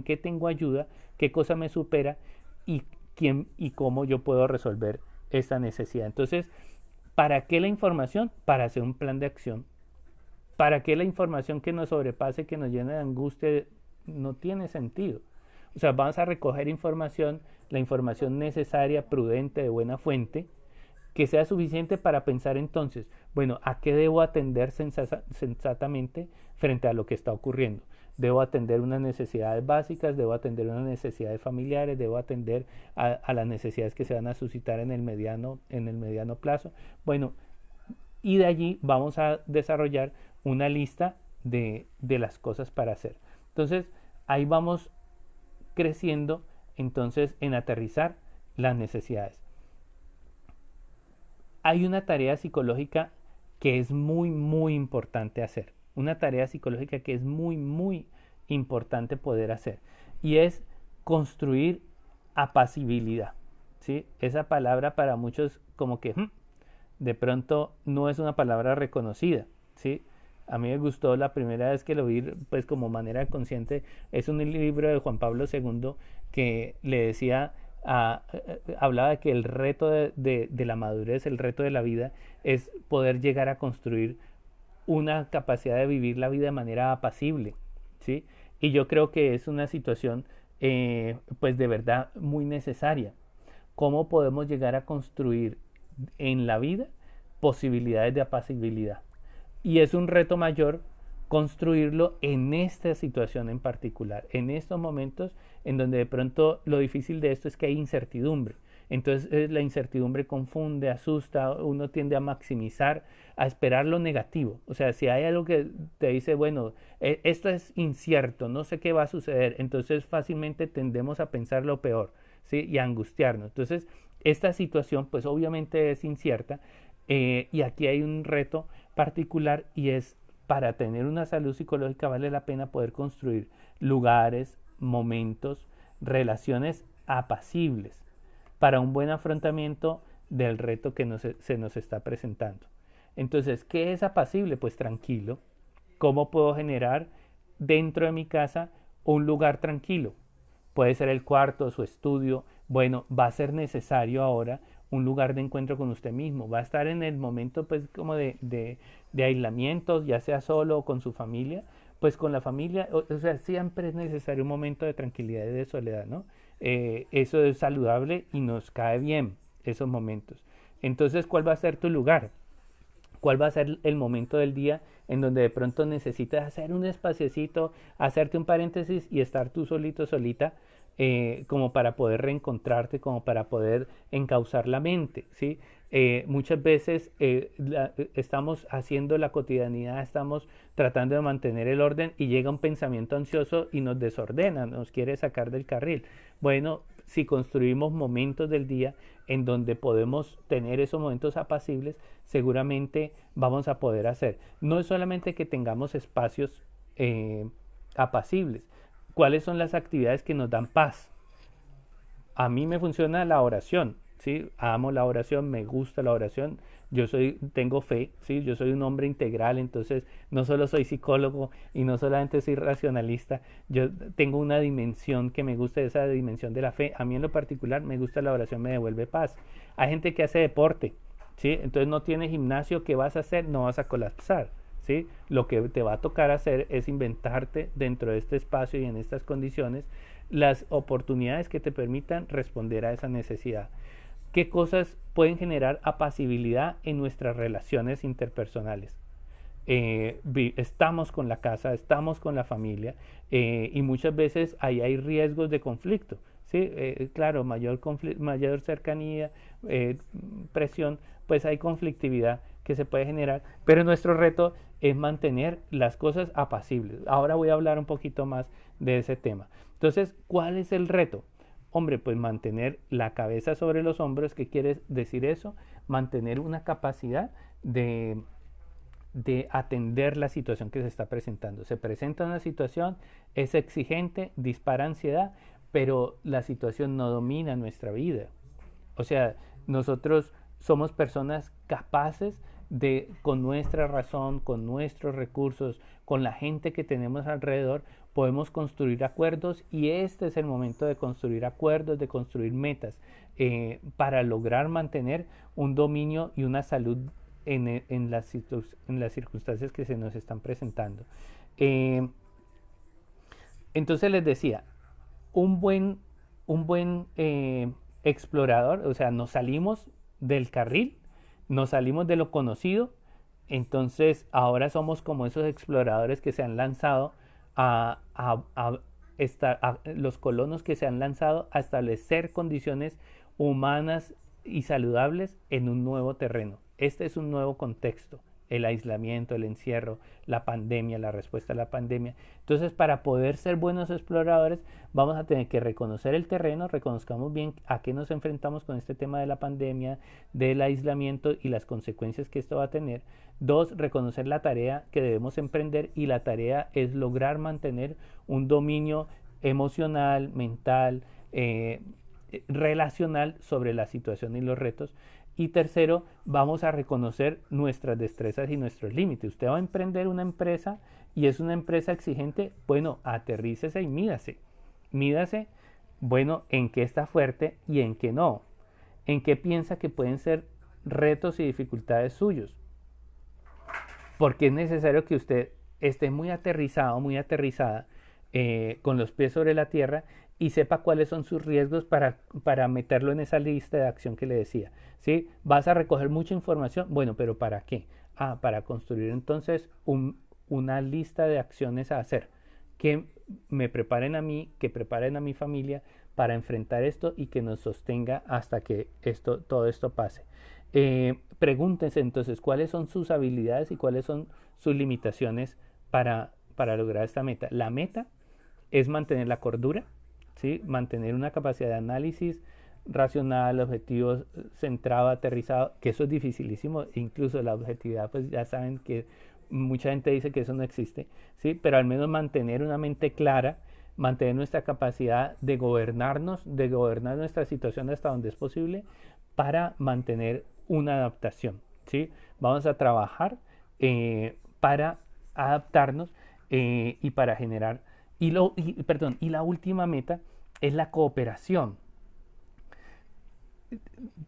qué tengo ayuda? ¿Qué cosa me supera? ¿Y quién y cómo yo puedo resolver esta necesidad? Entonces, ¿para qué la información? Para hacer un plan de acción. ¿Para qué la información que nos sobrepase, que nos llene de angustia? No tiene sentido. O sea, vamos a recoger información, la información necesaria, prudente, de buena fuente, que sea suficiente para pensar entonces, bueno, ¿a qué debo atender sensatamente frente a lo que está ocurriendo? Debo atender unas necesidades básicas, debo atender unas necesidades familiares, debo atender a las necesidades que se van a suscitar en el mediano plazo. Bueno, y de allí vamos a desarrollar una lista de las cosas para hacer. Entonces, ahí vamos creciendo entonces en aterrizar las necesidades. Hay una tarea psicológica que es muy, muy importante hacer. Una tarea psicológica que es muy, muy importante poder hacer. Y es construir apacibilidad. ¿Sí? Esa palabra para muchos como que de pronto no es una palabra reconocida. ¿Sí? A mí me gustó la primera vez que lo vi, pues como manera consciente. Es un libro de Juan Pablo II que le decía, hablaba de que el reto de la madurez, el reto de la vida, es poder llegar a construir una capacidad de vivir la vida de manera apacible, ¿sí? Y yo creo que es una situación, pues de verdad muy necesaria. ¿Cómo podemos llegar a construir en la vida posibilidades de apacibilidad? Y es un reto mayor construirlo en esta situación en particular, en estos momentos en donde de pronto lo difícil de esto es que hay incertidumbre. Entonces la incertidumbre confunde, asusta, uno tiende a maximizar, a esperar lo negativo. O sea, si hay algo que te dice, bueno, esto es incierto, no sé qué va a suceder, entonces fácilmente tendemos a pensar lo peor, ¿sí? Y a angustiarnos. Entonces, esta situación pues obviamente es incierta, y aquí hay un reto particular, y es: para tener una salud psicológica vale la pena poder construir lugares, momentos, relaciones apacibles para un buen afrontamiento del reto que se nos está presentando. Entonces, ¿qué es apacible? Pues tranquilo. ¿Cómo puedo generar dentro de mi casa un lugar tranquilo? puede ser el cuarto, su estudio. Bueno, va a ser necesario ahora un lugar de encuentro con usted mismo. Va a estar en el momento pues como de aislamiento, ya sea solo o con su familia, pues con la familia, o sea, siempre es necesario un momento de tranquilidad y de soledad, ¿no? Eso es saludable y nos cae bien esos momentos. Entonces, ¿cuál va a ser tu lugar? ¿Cuál va a ser el momento del día en donde de pronto necesitas hacer un espaciecito, hacerte un paréntesis y estar tú solito, solita, como para poder reencontrarte, como para poder encauzar la mente, ¿sí? Muchas veces estamos haciendo la cotidianidad, estamos tratando de mantener el orden y llega un pensamiento ansioso y nos desordena, nos quiere sacar del carril. Bueno, si construimos momentos del día en donde podemos tener esos momentos apacibles, seguramente vamos a poder hacer. No es solamente que tengamos espacios apacibles. ¿Cuáles son las actividades que nos dan paz? A mí me funciona la oración, ¿sí? Amo la oración, me gusta la oración. Tengo fe, ¿sí? Yo soy un hombre integral, entonces no solo soy psicólogo y no solamente soy racionalista, yo tengo una dimensión que me gusta, esa dimensión de la fe. A mí en lo particular me gusta la oración, me devuelve paz. Hay gente que hace deporte, ¿sí? Entonces no tienes gimnasio, ¿qué vas a hacer? No vas a colapsar, ¿sí? Lo que te va a tocar hacer es inventarte dentro de este espacio y en estas condiciones las oportunidades que te permitan responder a esa necesidad. ¿Qué cosas pueden generar apacibilidad en nuestras relaciones interpersonales? Estamos con la casa, estamos con la familia y muchas veces ahí hay riesgos de conflicto. ¿Sí? Claro, mayor cercanía, presión, pues hay conflictividad que se puede generar, pero nuestro reto es mantener las cosas apacibles. Ahora voy a hablar un poquito más de ese tema. Entonces, ¿cuál es el reto? Hombre, pues mantener la cabeza sobre los hombros. ¿Qué quiere decir eso? Mantener una capacidad de atender la situación que se está presentando. Se presenta una situación, es exigente, dispara ansiedad, pero la situación no domina nuestra vida. O sea, nosotros somos personas capaces de, con nuestra razón, con nuestros recursos, con la gente que tenemos alrededor, podemos construir acuerdos y este es el momento de construir acuerdos, de construir metas para lograr mantener un dominio y una salud en las circunstancias que se nos están presentando. Eh, entonces les decía, un buen explorador, o sea, nos salimos del carril, nos salimos de lo conocido, entonces ahora somos como esos exploradores que se han lanzado a los colonos que se han lanzado a establecer condiciones humanas y saludables en un nuevo terreno. Este es un nuevo contexto, el aislamiento, el encierro, la pandemia, la respuesta a la pandemia. Entonces, para poder ser buenos exploradores, vamos a tener que reconocer el terreno, reconozcamos bien a qué nos enfrentamos con este tema de la pandemia, del aislamiento y las consecuencias que esto va a tener. Dos, reconocer la tarea que debemos emprender y la tarea es lograr mantener un dominio emocional, mental, relacional sobre la situación y los retos. Y tercero, vamos a reconocer nuestras destrezas y nuestros límites. Usted va a emprender una empresa y es una empresa exigente, bueno, aterrícese y mídase. Mídase, bueno, en qué está fuerte y en qué no. En qué piensa que pueden ser retos y dificultades suyos. Porque es necesario que usted esté muy aterrizado, muy aterrizada, con los pies sobre la tierra y sepa cuáles son sus riesgos para meterlo en esa lista de acción que le decía. ¿Sí? ¿Vas a recoger mucha información? Bueno, pero ¿para qué? Para construir entonces una lista de acciones a hacer que me preparen a mí, que preparen a mi familia para enfrentar esto y que nos sostenga hasta que todo esto pase. Pregúntense entonces cuáles son sus habilidades y cuáles son sus limitaciones para lograr esta meta. La meta es mantener la cordura, ¿sí? Mantener una capacidad de análisis racional, objetivo centrado, aterrizado, que eso es dificilísimo, incluso la objetividad, pues ya saben que mucha gente dice que eso no existe, ¿sí? Pero al menos mantener una mente clara, mantener nuestra capacidad de gobernarnos, de gobernar nuestra situación hasta donde es posible para mantener una adaptación, ¿sí? Vamos a trabajar para adaptarnos y para generar, perdón, y la última meta es la cooperación.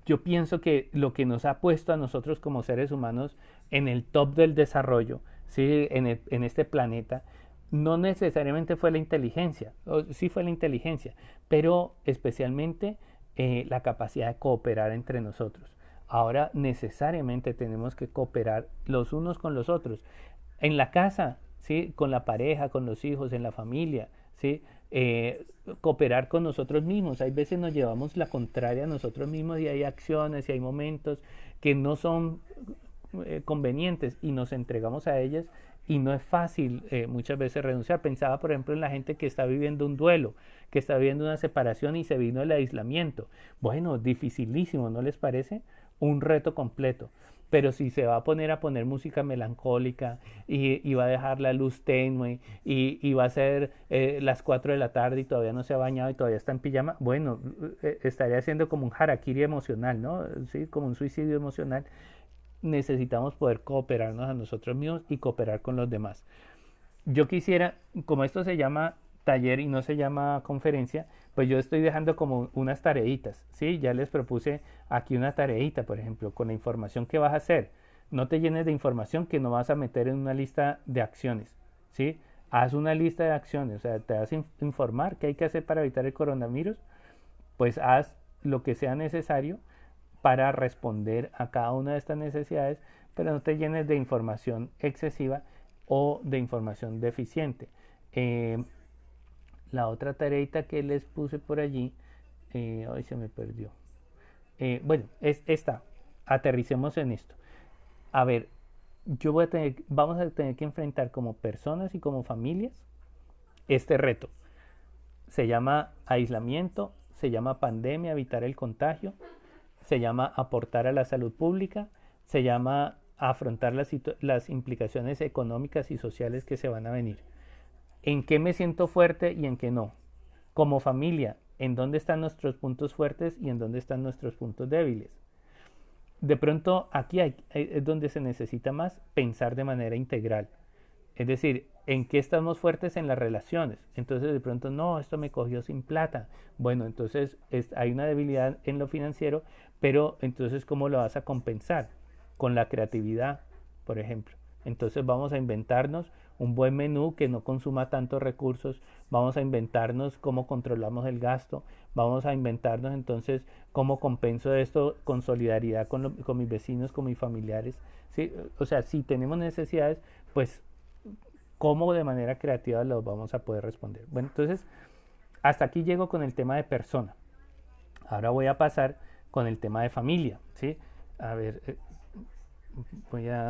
Yo pienso que lo que nos ha puesto a nosotros como seres humanos en el top del desarrollo, ¿sí? En este planeta, no necesariamente fue la inteligencia, sí fue la inteligencia, pero especialmente la capacidad de cooperar entre nosotros. Ahora necesariamente tenemos que cooperar los unos con los otros. En la casa, ¿sí? Con la pareja, con los hijos, en la familia, ¿sí? Cooperar con nosotros mismos. Hay veces nos llevamos la contraria a nosotros mismos y hay acciones y hay momentos que no son convenientes y nos entregamos a ellas y no es fácil muchas veces renunciar. Pensaba, por ejemplo, en la gente que está viviendo un duelo, que está viviendo una separación y se vino el aislamiento. Bueno, dificilísimo, ¿no les parece? Un reto completo. Pero si se va a poner música melancólica y va a dejar la luz tenue y va a ser las 4 de la tarde y todavía no se ha bañado y todavía está en pijama, bueno, estaría haciendo como un harakiri emocional, ¿no? ¿Sí? Como un suicidio emocional. Necesitamos poder cooperarnos a nosotros mismos y cooperar con los demás. Yo quisiera, como esto se llama taller y no se llama conferencia, pues yo estoy dejando como unas tareitas, ¿sí? Ya les propuse aquí una tareita, por ejemplo, con la información que vas a hacer. No te llenes de información que no vas a meter en una lista de acciones, ¿sí? Haz una lista de acciones, o sea, te vas a informar qué hay que hacer para evitar el coronavirus, pues haz lo que sea necesario para responder a cada una de estas necesidades, pero no te llenes de información excesiva o de información deficiente. La otra tareita que les puse por allí, hoy se me perdió. Bueno, es esta. Aterricemos en esto. A ver, vamos a tener que enfrentar como personas y como familias este reto. Se llama aislamiento, se llama pandemia, evitar el contagio, se llama aportar a la salud pública, se llama afrontar las implicaciones económicas y sociales que se van a venir. ¿En qué me siento fuerte y en qué no? Como familia, ¿en dónde están nuestros puntos fuertes y en dónde están nuestros puntos débiles? De pronto aquí es donde se necesita más pensar de manera integral. Es decir, ¿en qué estamos fuertes en las relaciones? Entonces de pronto, no, esto me cogió sin plata. Bueno, entonces hay una debilidad en lo financiero, pero entonces ¿cómo lo vas a compensar? Con la creatividad, por ejemplo. Entonces vamos a inventarnos un buen menú que no consuma tantos recursos, vamos a inventarnos cómo controlamos el gasto, vamos a inventarnos entonces cómo compenso esto con solidaridad con mis vecinos, con mis familiares. ¿Sí? O sea, si tenemos necesidades, pues cómo de manera creativa los vamos a poder responder. Bueno, entonces hasta aquí llego con el tema de persona. Ahora voy a pasar con el tema de familia, ¿sí? A ver,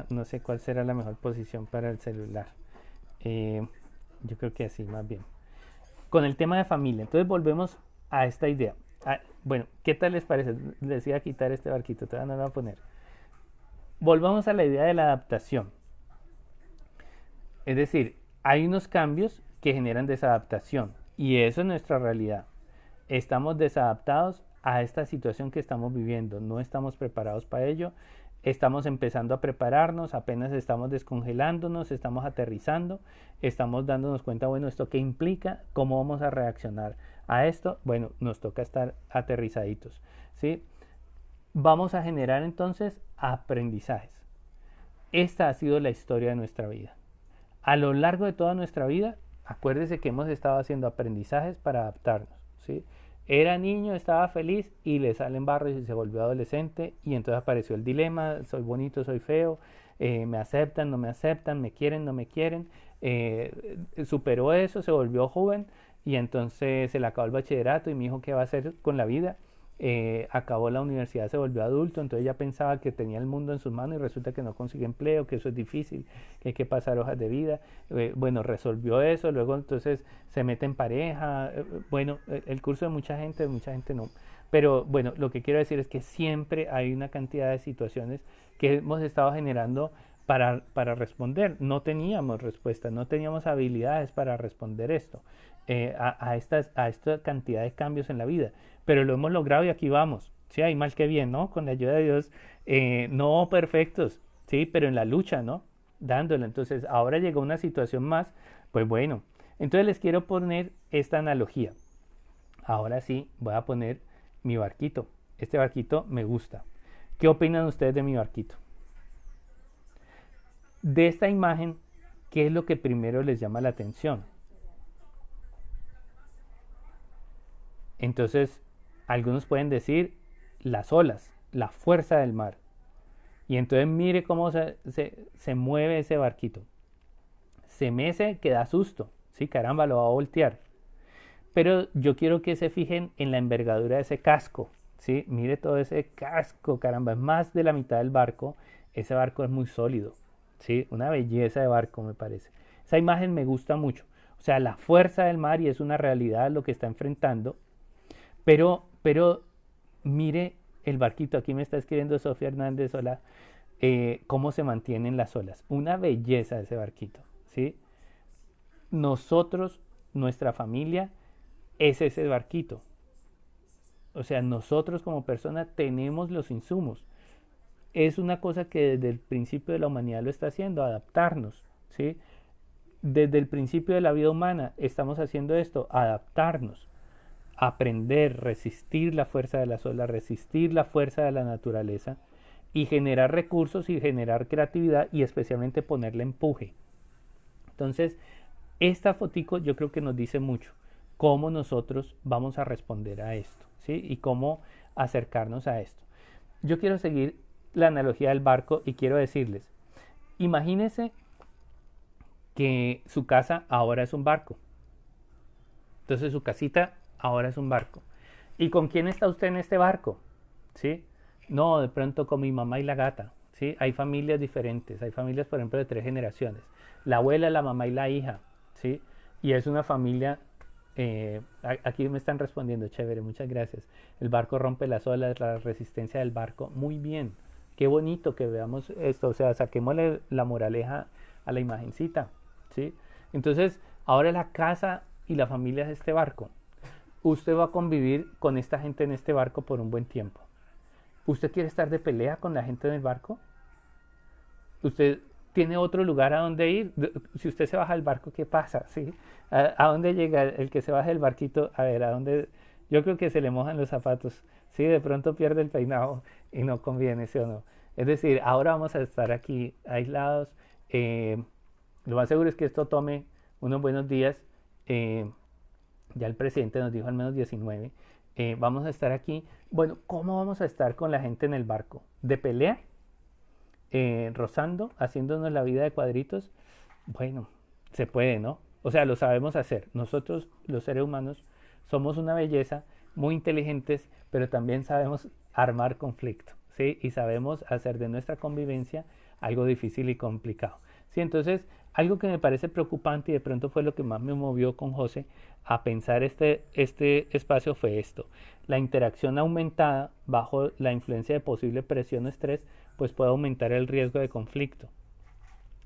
no sé cuál será la mejor posición para el celular. Yo creo que así, más bien. Con el tema de familia, entonces volvemos a esta idea. Bueno, ¿qué tal les parece? Les iba a quitar este barquito, todavía no lo voy a poner. Volvamos a la idea de la adaptación. Es decir, hay unos cambios que generan desadaptación y eso es nuestra realidad. Estamos desadaptados a esta situación que estamos viviendo, no estamos preparados para ello, estamos empezando a prepararnos, apenas estamos descongelándonos, estamos aterrizando, estamos dándonos cuenta, bueno, ¿esto qué implica? ¿Cómo vamos a reaccionar a esto? Bueno, nos toca estar aterrizaditos, ¿sí? Vamos a generar entonces aprendizajes. Esta ha sido la historia de nuestra vida. A lo largo de toda nuestra vida, acuérdese que hemos estado haciendo aprendizajes para adaptarnos, ¿sí? Era niño, estaba feliz y le salen barros y se volvió adolescente y entonces apareció el dilema, soy bonito, soy feo, me aceptan, no me aceptan, me quieren, no me quieren, superó eso, se volvió joven y entonces se le acabó el bachillerato y me dijo qué va a hacer con la vida. Acabó la universidad, se volvió adulto, entonces ya pensaba que tenía el mundo en sus manos y resulta que no consigue empleo, que eso es difícil, que hay que pasar hojas de vida. Bueno, resolvió eso, luego entonces se mete en pareja. Bueno, el curso de mucha gente no. Pero bueno, lo que quiero decir es que siempre hay una cantidad de situaciones que hemos estado generando para responder. No teníamos respuesta, no teníamos habilidades para responder esto, a esta cantidad de cambios en la vida. Pero lo hemos logrado y aquí vamos. Sí, hay mal que bien, ¿no? Con la ayuda de Dios, no perfectos, sí, pero en la lucha, ¿no? Dándole. Entonces, ahora llegó una situación más, pues bueno. Entonces les quiero poner esta analogía. Ahora sí, voy a poner mi barquito. Este barquito me gusta. ¿Qué opinan ustedes de mi barquito? De esta imagen, ¿qué es lo que primero les llama la atención? Entonces, algunos pueden decir las olas, la fuerza del mar. Y entonces mire cómo se mueve ese barquito. Se mece que da susto. Sí, caramba, lo va a voltear. Pero yo quiero que se fijen en la envergadura de ese casco. ¿Sí? Mire todo ese casco, caramba, es más de la mitad del barco. Ese barco es muy sólido. ¿Sí? Una belleza de barco, me parece. Esa imagen me gusta mucho. O sea, la fuerza del mar y es una realidad lo que está enfrentando. Pero mire el barquito. Aquí me está escribiendo Sofía Hernández, hola. Cómo se mantienen las olas. Una belleza ese barquito. ¿Sí? Nosotros, nuestra familia, es ese barquito. O sea, nosotros como personas tenemos los insumos. Es una cosa que desde el principio de la humanidad lo está haciendo, adaptarnos, ¿sí? Desde el principio de la vida humana estamos haciendo esto, adaptarnos, aprender, resistir la fuerza de las olas, resistir la fuerza de la naturaleza y generar recursos y generar creatividad y especialmente ponerle empuje. Entonces, esta fotico yo creo que nos dice mucho cómo nosotros vamos a responder a esto, ¿sí? Y cómo acercarnos a esto. Yo quiero seguir la analogía del barco y quiero decirles, imagínense que su casa ahora es un barco. Entonces su casita ahora es un barco. ¿Y con quién está usted en este barco? ¿Sí? No, de pronto con mi mamá y la gata. ¿Sí? Hay familias diferentes. Hay familias, por ejemplo, de 3 generaciones. La abuela, la mamá y la hija. ¿Sí? Y es una familia... aquí me están respondiendo, chévere, muchas gracias. El barco rompe las olas, la resistencia del barco. Muy bien. Qué bonito que veamos esto. O sea, saquémosle la moraleja a la imagencita. ¿Sí? Entonces, ahora la casa y la familia es este barco. Usted va a convivir con esta gente en este barco por un buen tiempo. ¿Usted quiere estar de pelea con la gente en el barco? ¿Usted tiene otro lugar a donde ir? Si usted se baja del barco, ¿qué pasa? ¿Sí? ¿A dónde llega el que se baja del barquito? A ver, ¿a dónde? Yo creo que se le mojan los zapatos. Sí, de pronto pierde el peinado y no conviene, ¿sí o no? Es decir, ahora vamos a estar aquí aislados. Lo más seguro es que esto tome unos buenos días. Ya el presidente nos dijo al menos 19. Vamos a estar aquí. Bueno, ¿cómo vamos a estar con la gente en el barco? ¿De pelea? ¿Rozando? ¿Haciéndonos la vida de cuadritos? Bueno, se puede, ¿no? O sea, lo sabemos hacer. Nosotros, los seres humanos, somos una belleza, muy inteligentes, pero también sabemos armar conflicto, ¿sí? Y sabemos hacer de nuestra convivencia algo difícil y complicado. Sí, entonces, algo que me parece preocupante y de pronto fue lo que más me movió con José a pensar este espacio fue esto. La interacción aumentada bajo la influencia de posible presión o estrés, pues puede aumentar el riesgo de conflicto.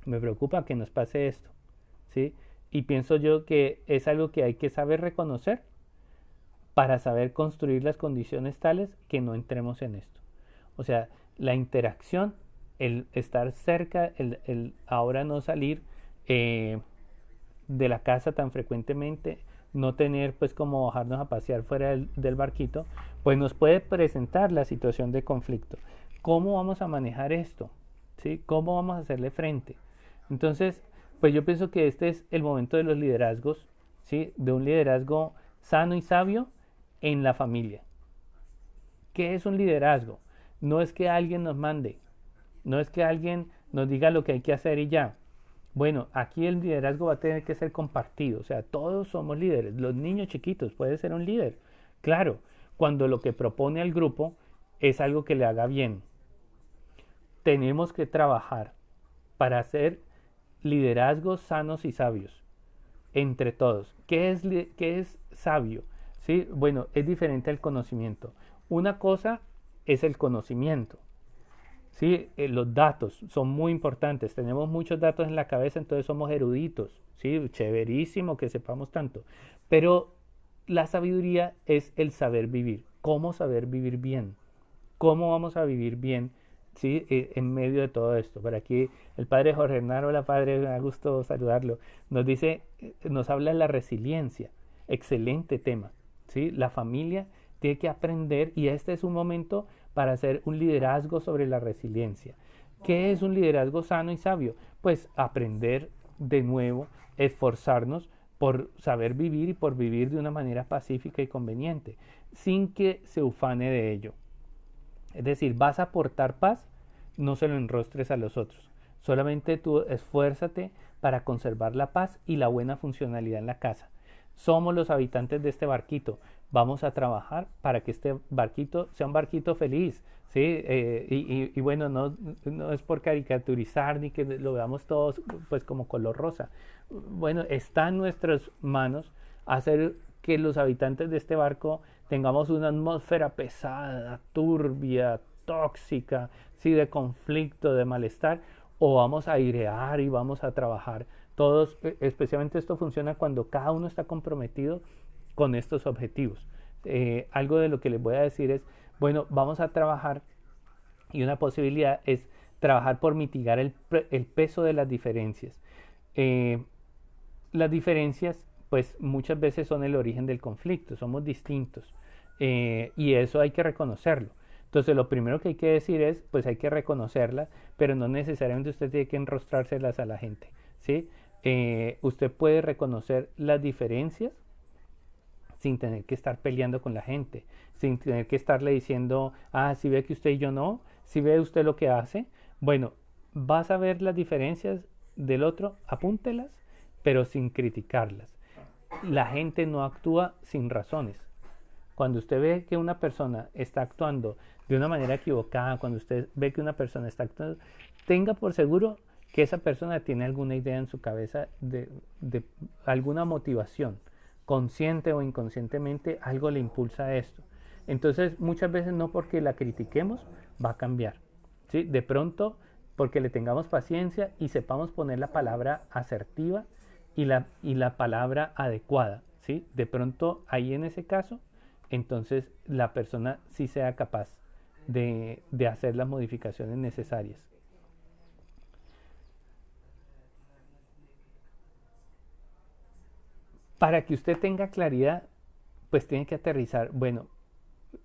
Me preocupa que nos pase esto, ¿sí? Y pienso yo que es algo que hay que saber reconocer para saber construir las condiciones tales que no entremos en esto. O sea, la interacción, el estar cerca, el ahora no salir de la casa tan frecuentemente, no tener pues como bajarnos a pasear fuera del barquito, pues nos puede presentar la situación de conflicto. ¿Cómo vamos a manejar esto? ¿Sí? ¿Cómo vamos a hacerle frente? Entonces, pues yo pienso que este es el momento de los liderazgos, ¿sí? De un liderazgo sano y sabio en la familia. ¿Qué es un liderazgo? No es que alguien nos mande, no es que alguien nos diga lo que hay que hacer y ya. Bueno, aquí el liderazgo va a tener que ser compartido, o sea, todos somos líderes. Los niños chiquitos pueden ser un líder. Claro, cuando lo que propone al grupo es algo que le haga bien. Tenemos que trabajar para hacer liderazgos sanos y sabios entre todos. ¿Qué es sabio? ¿Sí? Bueno, es diferente al conocimiento. Una cosa es el conocimiento. ¿Sí? Los datos son muy importantes. Tenemos muchos datos en la cabeza, entonces somos eruditos. ¿Sí? Chéverísimo que sepamos tanto. Pero la sabiduría es el saber vivir. ¿Cómo saber vivir bien? ¿Cómo vamos a vivir bien? ¿Sí? En medio de todo esto. Por aquí el padre Jorge Hernán, hola padre, me da gusto saludarlo. Nos dice, nos habla de la resiliencia. Excelente tema. ¿sí? La familia tiene que aprender y este es un momento para hacer un liderazgo sobre la resiliencia. ¿Qué es un liderazgo sano y sabio? Pues aprender de nuevo, esforzarnos por saber vivir y por vivir de una manera pacífica y conveniente, sin que se ufane de ello. Es decir, vas a aportar paz, no se lo enrostres a los otros. Solamente tú esfuérzate para conservar la paz y la buena funcionalidad en la casa. Somos los habitantes de este barquito. Vamos a trabajar para que este barquito sea un barquito feliz. ¿Sí? Y bueno, no es por caricaturizar ni que lo veamos todos pues como color rosa. Bueno, está en nuestras manos hacer que los habitantes de este barco tengamos una atmósfera pesada, turbia, tóxica, ¿sí? De conflicto, de malestar, o vamos a airear y vamos a trabajar. Todos, especialmente esto funciona cuando cada uno está comprometido con estos objetivos. Algo de lo que les voy a decir es, bueno, vamos a trabajar y una posibilidad es trabajar por mitigar el peso de las diferencias. Eh, las diferencias, pues muchas veces son el origen del conflicto, somos distintos y eso hay que reconocerlo. Entonces lo primero que hay que decir es, pues hay que reconocerlas, pero no necesariamente usted tiene que enrostrárselas a la gente, ¿sí? Usted puede reconocer las diferencias sin tener que estar peleando con la gente, sin tener que estarle diciendo, ah, si ve que usted y yo no, si ve usted lo que hace, bueno, vas a ver las diferencias del otro, apúntelas, pero sin criticarlas. La gente no actúa sin razones. Cuando usted ve que una persona está actuando de una manera equivocada, cuando usted ve que una persona está actuando, tenga por seguro que esa persona tiene alguna idea en su cabeza de alguna motivación, consciente o inconscientemente, algo le impulsa a esto. Entonces, muchas veces no porque la critiquemos va a cambiar, ¿sí? De pronto, porque le tengamos paciencia y sepamos poner la palabra asertiva y la palabra adecuada, ¿sí? De pronto, ahí en ese caso, entonces la persona sí sea capaz de hacer las modificaciones necesarias. Para que usted tenga claridad, pues tiene que aterrizar. Bueno,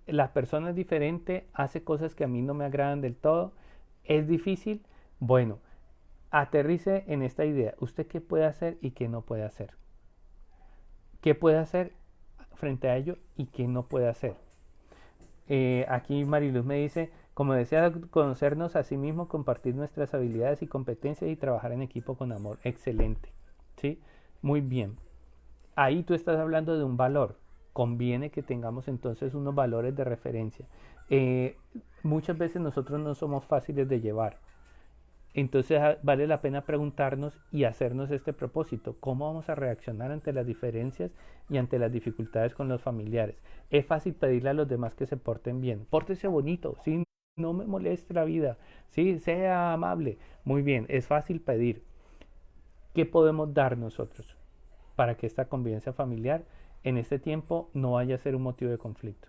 la persona es diferente, hace cosas que a mí no me agradan del todo, es difícil. Bueno, aterrice en esta idea. ¿Usted qué puede hacer y qué no puede hacer? ¿Qué puede hacer frente a ello y qué no puede hacer? Aquí Mariluz me dice, como desea conocernos a sí mismo, compartir nuestras habilidades y competencias y trabajar en equipo con amor. Excelente. ¿Sí? Muy bien. Ahí tú estás hablando de un valor. Conviene que tengamos entonces unos valores de referencia. Muchas veces nosotros no somos fáciles de llevar. Entonces vale la pena preguntarnos y hacernos este propósito. ¿Cómo vamos a reaccionar ante las diferencias y ante las dificultades con los familiares? Es fácil pedirle a los demás que se porten bien. Pórtese bonito, ¿sí? No me moleste la vida, ¿sí? Sea amable. Muy bien, es fácil pedir. ¿Qué podemos dar nosotros para que esta convivencia familiar en este tiempo no vaya a ser un motivo de conflicto?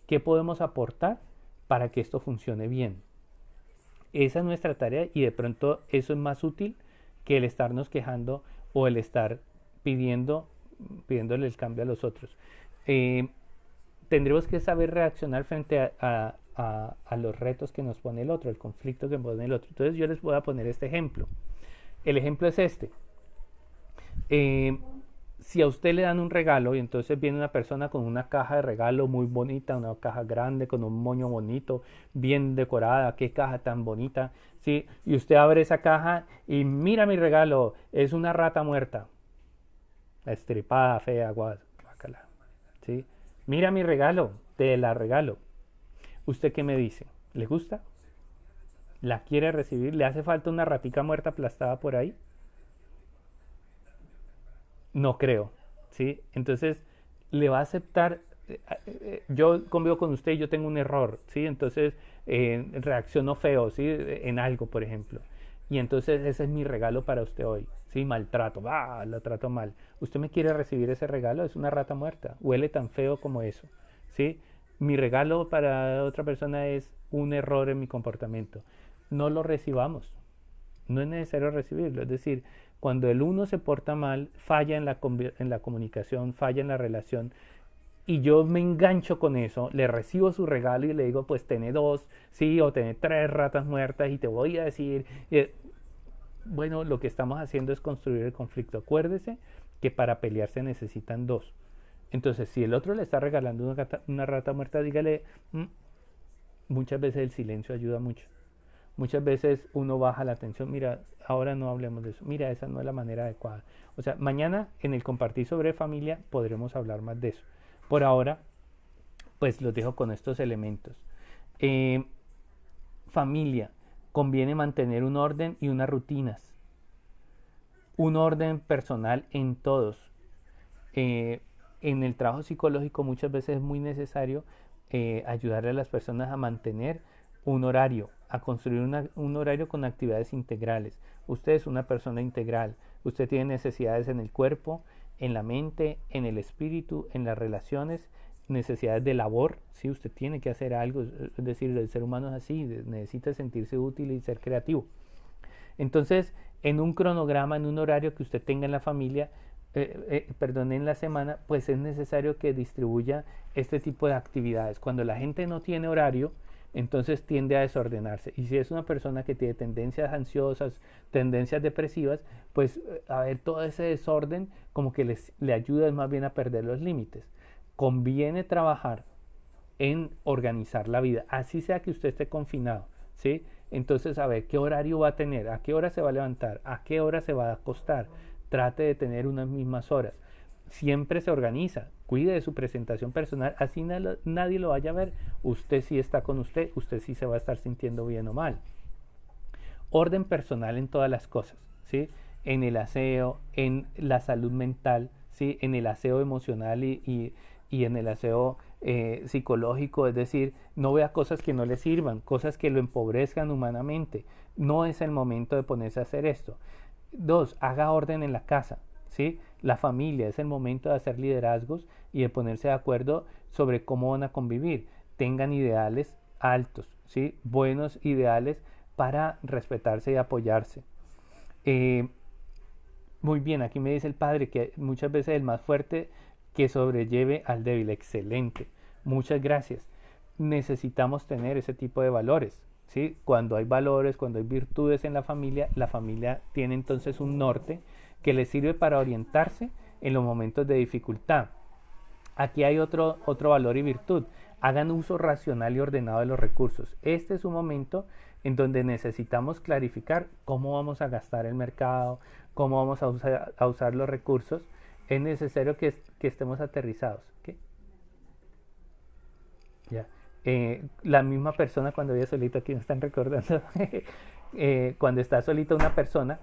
¿Qué podemos aportar para que esto funcione bien? Esa es nuestra tarea y de pronto eso es más útil que el estarnos quejando o el estar pidiéndole el cambio a los otros. Eh, Tendremos que saber reaccionar frente a los retos que nos pone el otro, el conflicto que pone el otro. Entonces yo les voy a poner este ejemplo. El ejemplo es este. Si a usted le dan un regalo y entonces viene una persona con una caja de regalo muy bonita, una caja grande con un moño bonito, bien decorada, qué caja tan bonita, ¿sí? Y usted abre esa caja y mira mi regalo, es una rata muerta, estripada, fea, guácala, ¿sí? Mira mi regalo, te la regalo. ¿Usted qué me dice? ¿Le gusta? ¿La quiere recibir? ¿Le hace falta una ratica muerta aplastada por ahí? No creo, ¿sí? Entonces, le va a aceptar, yo convivo con usted y yo tengo un error, ¿sí? Entonces, reacciono feo, ¿sí? En algo, por ejemplo. Y entonces ese es mi regalo para usted hoy, ¿sí? Maltrato, lo trato mal. ¿Usted me quiere recibir ese regalo? Es una rata muerta, huele tan feo como eso, ¿sí? Mi regalo para otra persona es un error en mi comportamiento. No lo recibamos, no es necesario recibirlo. Es decir, cuando el uno se porta mal, falla en la comunicación, falla en la relación, y yo me engancho con eso, le recibo su regalo y le digo, pues tiene dos, sí, o tiene tres ratas muertas y te voy a decir, bueno, lo que estamos haciendo es construir el conflicto. Acuérdese que para pelear se necesitan dos. Entonces, si el otro le está regalando una rata muerta, dígale, muchas veces el silencio ayuda mucho. Muchas veces uno baja la atención, mira, ahora no hablemos de eso, mira, esa no es la manera adecuada. O sea, mañana en el compartir sobre familia podremos hablar más de eso. Por ahora, pues los dejo con estos elementos. Eh, Familia, conviene mantener un orden y unas rutinas. Un orden personal en todos. En el trabajo psicológico muchas veces es muy necesario ayudarle a las personas a mantener un horario, a construir un horario con actividades integrales. Usted es una persona integral, usted tiene necesidades en el cuerpo, en la mente, en el espíritu, en las relaciones, necesidades de labor, ¿sí? Usted tiene que hacer algo, es decir, el ser humano es así, necesita sentirse útil y ser creativo. Entonces, en un cronograma, en un horario que usted tenga en la familia, en la semana, pues es necesario que distribuya este tipo de actividades. Cuando la gente no tiene horario, entonces tiende a desordenarse. Y si es una persona que tiene tendencias ansiosas, tendencias depresivas, pues a ver, todo ese desorden como que le ayuda más bien a perder los límites. Conviene trabajar en organizar la vida, así sea que usted esté confinado, ¿sí? Entonces, a ver, ¿qué horario va a tener? ¿A qué hora se va a levantar? ¿A qué hora se va a acostar? Trate de tener unas mismas horas. Siempre se organiza, cuide de su presentación personal, así nadie lo vaya a ver. Usted sí está con usted sí se va a estar sintiendo bien o mal. Orden personal en todas las cosas, ¿sí? En el aseo, en la salud mental, ¿sí? En el aseo emocional y en el aseo psicológico, es decir, no vea cosas que no le sirvan, cosas que lo empobrezcan humanamente. No es el momento de ponerse a hacer esto. Dos, haga orden en la casa, ¿sí? La familia, es el momento de hacer liderazgos y de ponerse de acuerdo sobre cómo van a convivir. Tengan ideales altos, ¿sí? Buenos ideales para respetarse y apoyarse. Eh, Muy bien, aquí me dice el padre que muchas veces el más fuerte que sobrelleve al débil. Excelente. Muchas gracias. Necesitamos tener ese tipo de valores, ¿sí? Cuando hay valores, cuando hay virtudes en la familia tiene entonces un norte que le sirve para orientarse en los momentos de dificultad. Aquí hay otro valor y virtud. Hagan uso racional y ordenado de los recursos. Este es un momento en donde necesitamos clarificar cómo vamos a gastar el mercado, cómo vamos a usar los recursos. Es necesario que estemos aterrizados. ¿Okay? Ya. La misma persona cuando vive solito, aquí me están recordando, cuando está solita una persona,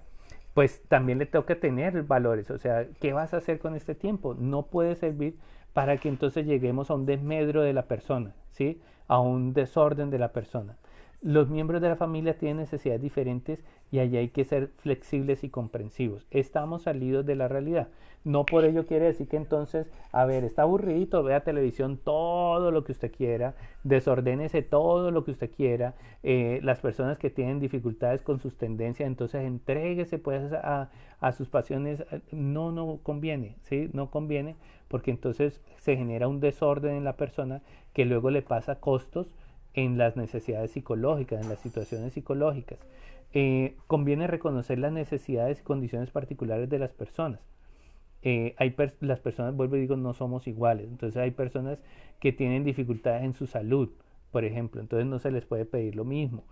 pues también le toca tener valores. O sea, ¿qué vas a hacer con este tiempo? No puede servir para que entonces lleguemos a un desmedro de la persona, ¿sí? A un desorden de la persona. Los miembros de la familia tienen necesidades diferentes y allí hay que ser flexibles y comprensivos. Estamos salidos de la realidad. No por ello quiere decir que entonces, a ver, está aburridito, vea televisión todo lo que usted quiera, desordénese todo lo que usted quiera. Las personas que tienen dificultades con sus tendencias, entonces entréguese pues a sus pasiones. No conviene, ¿sí? No conviene porque entonces se genera un desorden en la persona que luego le pasa costos en las necesidades psicológicas, en las situaciones psicológicas. Conviene reconocer las necesidades y condiciones particulares de las personas. Las personas, vuelvo y digo, no somos iguales. Entonces hay personas que tienen dificultades en su salud, por ejemplo, entonces no se les puede pedir lo mismo.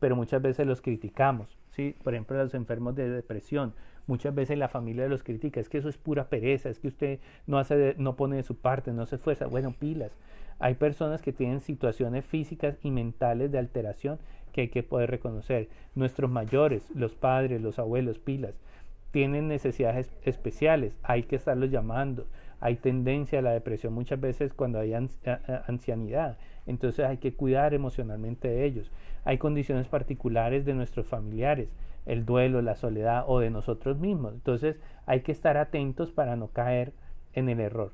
Pero muchas veces los criticamos, ¿sí? Por ejemplo, los enfermos de depresión, muchas veces la familia los critica, es que eso es pura pereza, es que usted no pone de su parte, no se esfuerza. Bueno, pilas. Hay personas que tienen situaciones físicas y mentales de alteración que hay que poder reconocer. Nuestros mayores, los padres, los abuelos, pilas, tienen necesidades especiales, hay que estarlos llamando. Hay tendencia a la depresión muchas veces cuando hay ancianidad, entonces hay que cuidar emocionalmente de ellos. Hay condiciones particulares de nuestros familiares, el duelo, la soledad o de nosotros mismos, entonces hay que estar atentos para no caer en el error.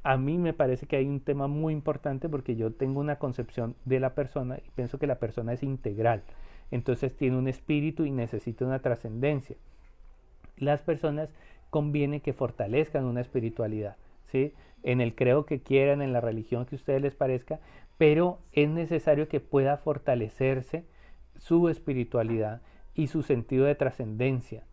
A mí me parece que hay un tema muy importante porque yo tengo una concepción de la persona y pienso que la persona es integral, entonces tiene un espíritu y necesita una trascendencia. Las personas conviene que fortalezcan una espiritualidad, ¿sí? En el credo que quieran, en la religión que a ustedes les parezca, pero es necesario que pueda fortalecerse su espiritualidad y su sentido de trascendencia.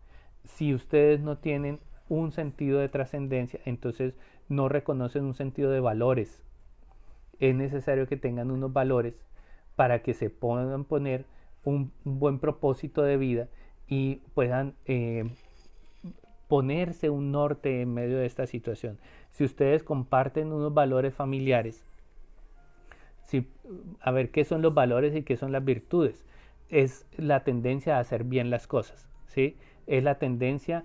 Si ustedes no tienen un sentido de trascendencia, entonces no reconocen un sentido de valores. Es necesario que tengan unos valores para que se puedan poner un buen propósito de vida y puedan ponerse un norte en medio de esta situación. Si ustedes comparten unos valores familiares, si, a ver qué son los valores y qué son las virtudes, es la tendencia a hacer bien las cosas, ¿sí? Es la tendencia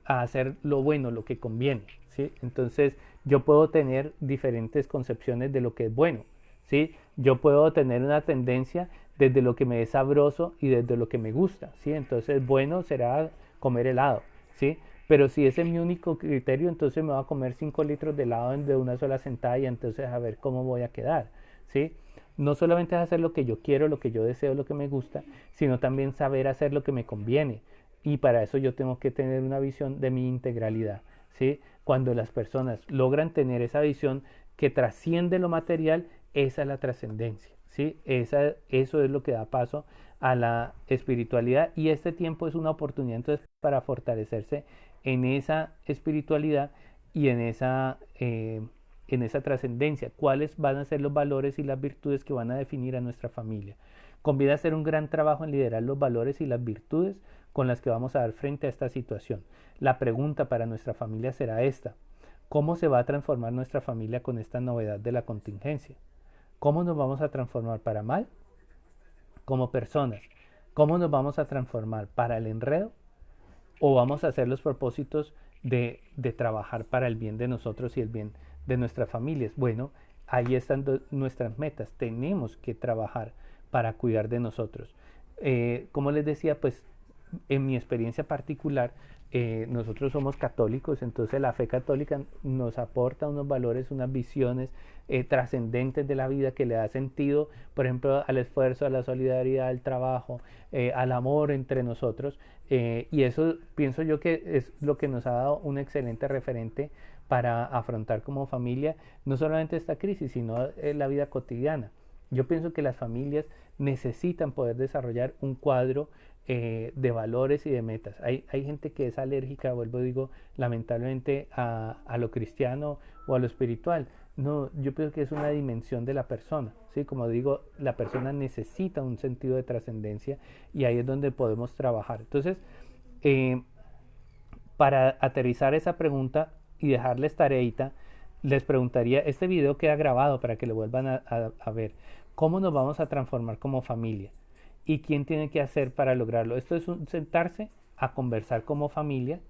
a hacer lo bueno, lo que conviene, ¿sí? Entonces yo puedo tener diferentes concepciones de lo que es bueno, ¿sí? Yo puedo tener una tendencia desde lo que me es sabroso y desde lo que me gusta, ¿sí? Entonces bueno será comer helado, ¿sí? Pero si ese es mi único criterio, entonces me voy a comer 5 litros de helado de una sola sentada y entonces a ver cómo voy a quedar, ¿sí? No solamente es hacer lo que yo quiero, lo que yo deseo, lo que me gusta, sino también saber hacer lo que me conviene. Y para eso yo tengo que tener una visión de mi integralidad, ¿sí? Cuando las personas logran tener esa visión que trasciende lo material, esa es la trascendencia, ¿sí? Eso es lo que da paso a la espiritualidad y este tiempo es una oportunidad entonces para fortalecerse en esa espiritualidad y en esa trascendencia, cuáles van a ser los valores y las virtudes que van a definir a nuestra familia. Conviene hacer un gran trabajo en liderar los valores y las virtudes con las que vamos a dar frente a esta situación. La pregunta para nuestra familia será esta: ¿cómo se va a transformar nuestra familia con esta novedad de la contingencia? ¿Cómo nos vamos a transformar para mal como personas? ¿Cómo nos vamos a transformar para el enredo? ¿O vamos a hacer los propósitos de trabajar para el bien de nosotros y el bien de nuestras familias? Bueno, ahí están nuestras metas. Tenemos que trabajar para cuidar de nosotros. Como les decía, pues en mi experiencia particular, nosotros somos católicos, entonces la fe católica nos aporta unos valores, unas visiones trascendentes de la vida que le da sentido, por ejemplo, al esfuerzo, a la solidaridad, al trabajo, al amor entre nosotros, y eso pienso yo que es lo que nos ha dado un excelente referente para afrontar como familia no solamente esta crisis, sino la vida cotidiana. Yo pienso que las familias necesitan poder desarrollar un cuadro de valores y de metas. Hay gente que es alérgica, vuelvo digo, lamentablemente a lo cristiano o a lo espiritual. No, yo pienso que es una dimensión de la persona, ¿sí? Como digo, la persona necesita un sentido de trascendencia y ahí es donde podemos trabajar. Entonces, eh, para aterrizar esa pregunta y dejarles tareita, les preguntaría, este video queda grabado para que lo vuelvan a ver, ¿cómo nos vamos a transformar como familia? ¿Y quién tiene que hacer para lograrlo? Esto es sentarse a conversar como familia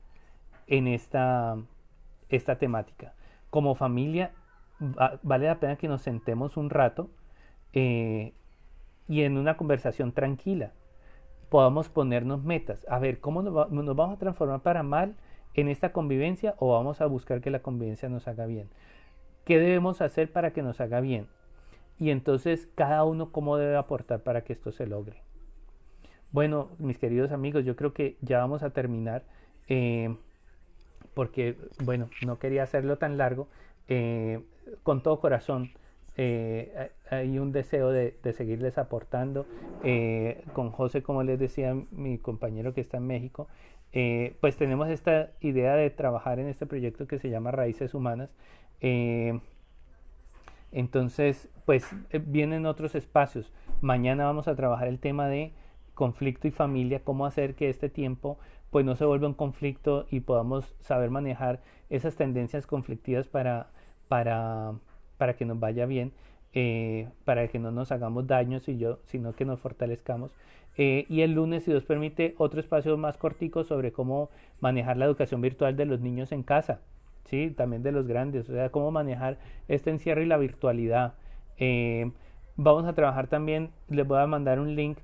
en esta temática. Como familia, vale la pena que nos sentemos un rato eh, y en una conversación tranquila podamos ponernos metas. A ver, ¿cómo nos vamos a transformar para mal en esta convivencia o vamos a buscar que la convivencia nos haga bien? ¿Qué debemos hacer para que nos haga bien? Y entonces cada uno cómo debe aportar para que esto se logre. Bueno, mis queridos amigos, yo creo que ya vamos a terminar porque, bueno, no quería hacerlo tan largo. Con todo corazón, hay un deseo de seguirles aportando. Con José, como les decía, mi compañero que está en México, pues tenemos esta idea de trabajar en este proyecto que se llama Raíces Humanas. Eh, entonces, pues vienen otros espacios. Mañana vamos a trabajar el tema de conflicto y familia, cómo hacer que este tiempo pues no se vuelva un conflicto y podamos saber manejar esas tendencias conflictivas para, para que nos vaya bien, para que no nos hagamos daños sino que nos fortalezcamos. Y el lunes, si Dios permite, otro espacio más cortico sobre cómo manejar la educación virtual de los niños en casa, ¿sí? También de los grandes, o sea, cómo manejar este encierro y la virtualidad. Vamos a trabajar también, les voy a mandar un link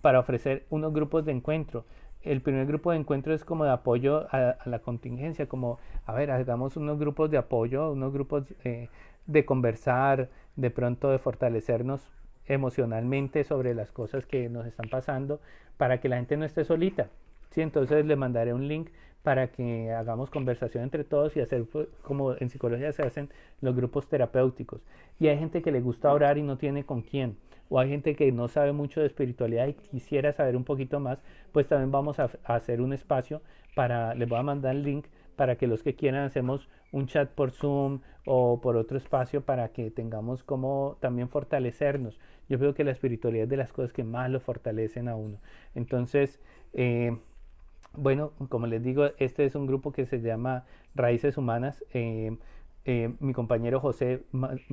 para ofrecer unos grupos de encuentro. El primer grupo de encuentro es como de apoyo a la contingencia, como, a ver, hagamos unos grupos de apoyo, unos grupos de conversar, de pronto de fortalecernos emocionalmente sobre las cosas que nos están pasando, para que la gente no esté solita. ¿Sí? Entonces le mandaré un link para que hagamos conversación entre todos y hacer como en psicología se hacen los grupos terapéuticos. Y hay gente que le gusta orar y no tiene con quién. O hay gente que no sabe mucho de espiritualidad y quisiera saber un poquito más, pues también vamos a hacer un espacio para, les voy a mandar el link para que los que quieran hacemos un chat por Zoom o por otro espacio para que tengamos como también fortalecernos. Yo creo que la espiritualidad es de las cosas que más lo fortalecen a uno. Entonces, bueno, como les digo, este es un grupo que se llama Raíces Humanas. Mi compañero José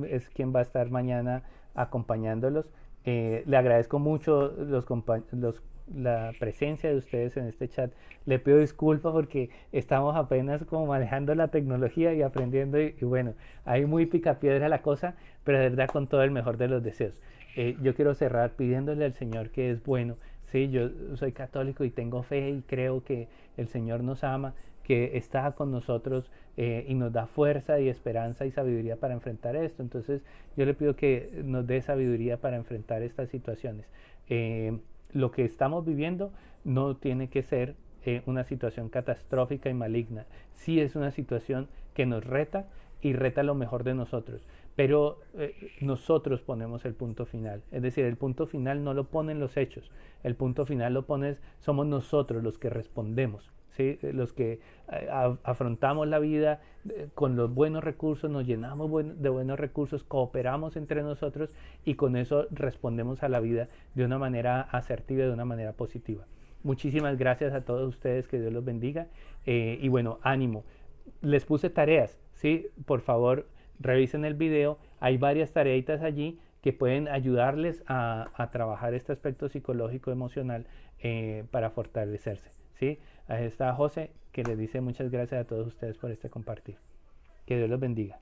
es quien va a estar mañana acompañándolos. Le agradezco mucho la presencia de ustedes en este chat. Le pido disculpas porque estamos apenas como manejando la tecnología y aprendiendo y bueno, hay muy picapiedra la cosa, pero de verdad con todo el mejor de los deseos. Yo quiero cerrar pidiéndole al Señor que es bueno. Sí, yo soy católico y tengo fe y creo que el Señor nos ama, que está con nosotros y nos da fuerza y esperanza y sabiduría para enfrentar esto. Entonces yo le pido que nos dé sabiduría para enfrentar estas situaciones. Lo que estamos viviendo no tiene que ser una situación catastrófica y maligna. Sí es una situación que nos reta y reta lo mejor de nosotros. Pero nosotros ponemos el punto final. Es decir, el punto final no lo ponen los hechos. El punto final lo pones, somos nosotros los que respondemos. ¿Sí? Los que afrontamos la vida con los buenos recursos, nos llenamos de buenos recursos, cooperamos entre nosotros y con eso respondemos a la vida de una manera asertiva, de una manera positiva. Muchísimas gracias a todos ustedes, que Dios los bendiga y bueno, ánimo. Les puse tareas, ¿sí? Por favor, revisen el video, hay varias tareitas allí que pueden ayudarles a trabajar este aspecto psicológico emocional para fortalecerse, ¿sí? Ahí está José, que les dice muchas gracias a todos ustedes por este compartir. Que Dios los bendiga.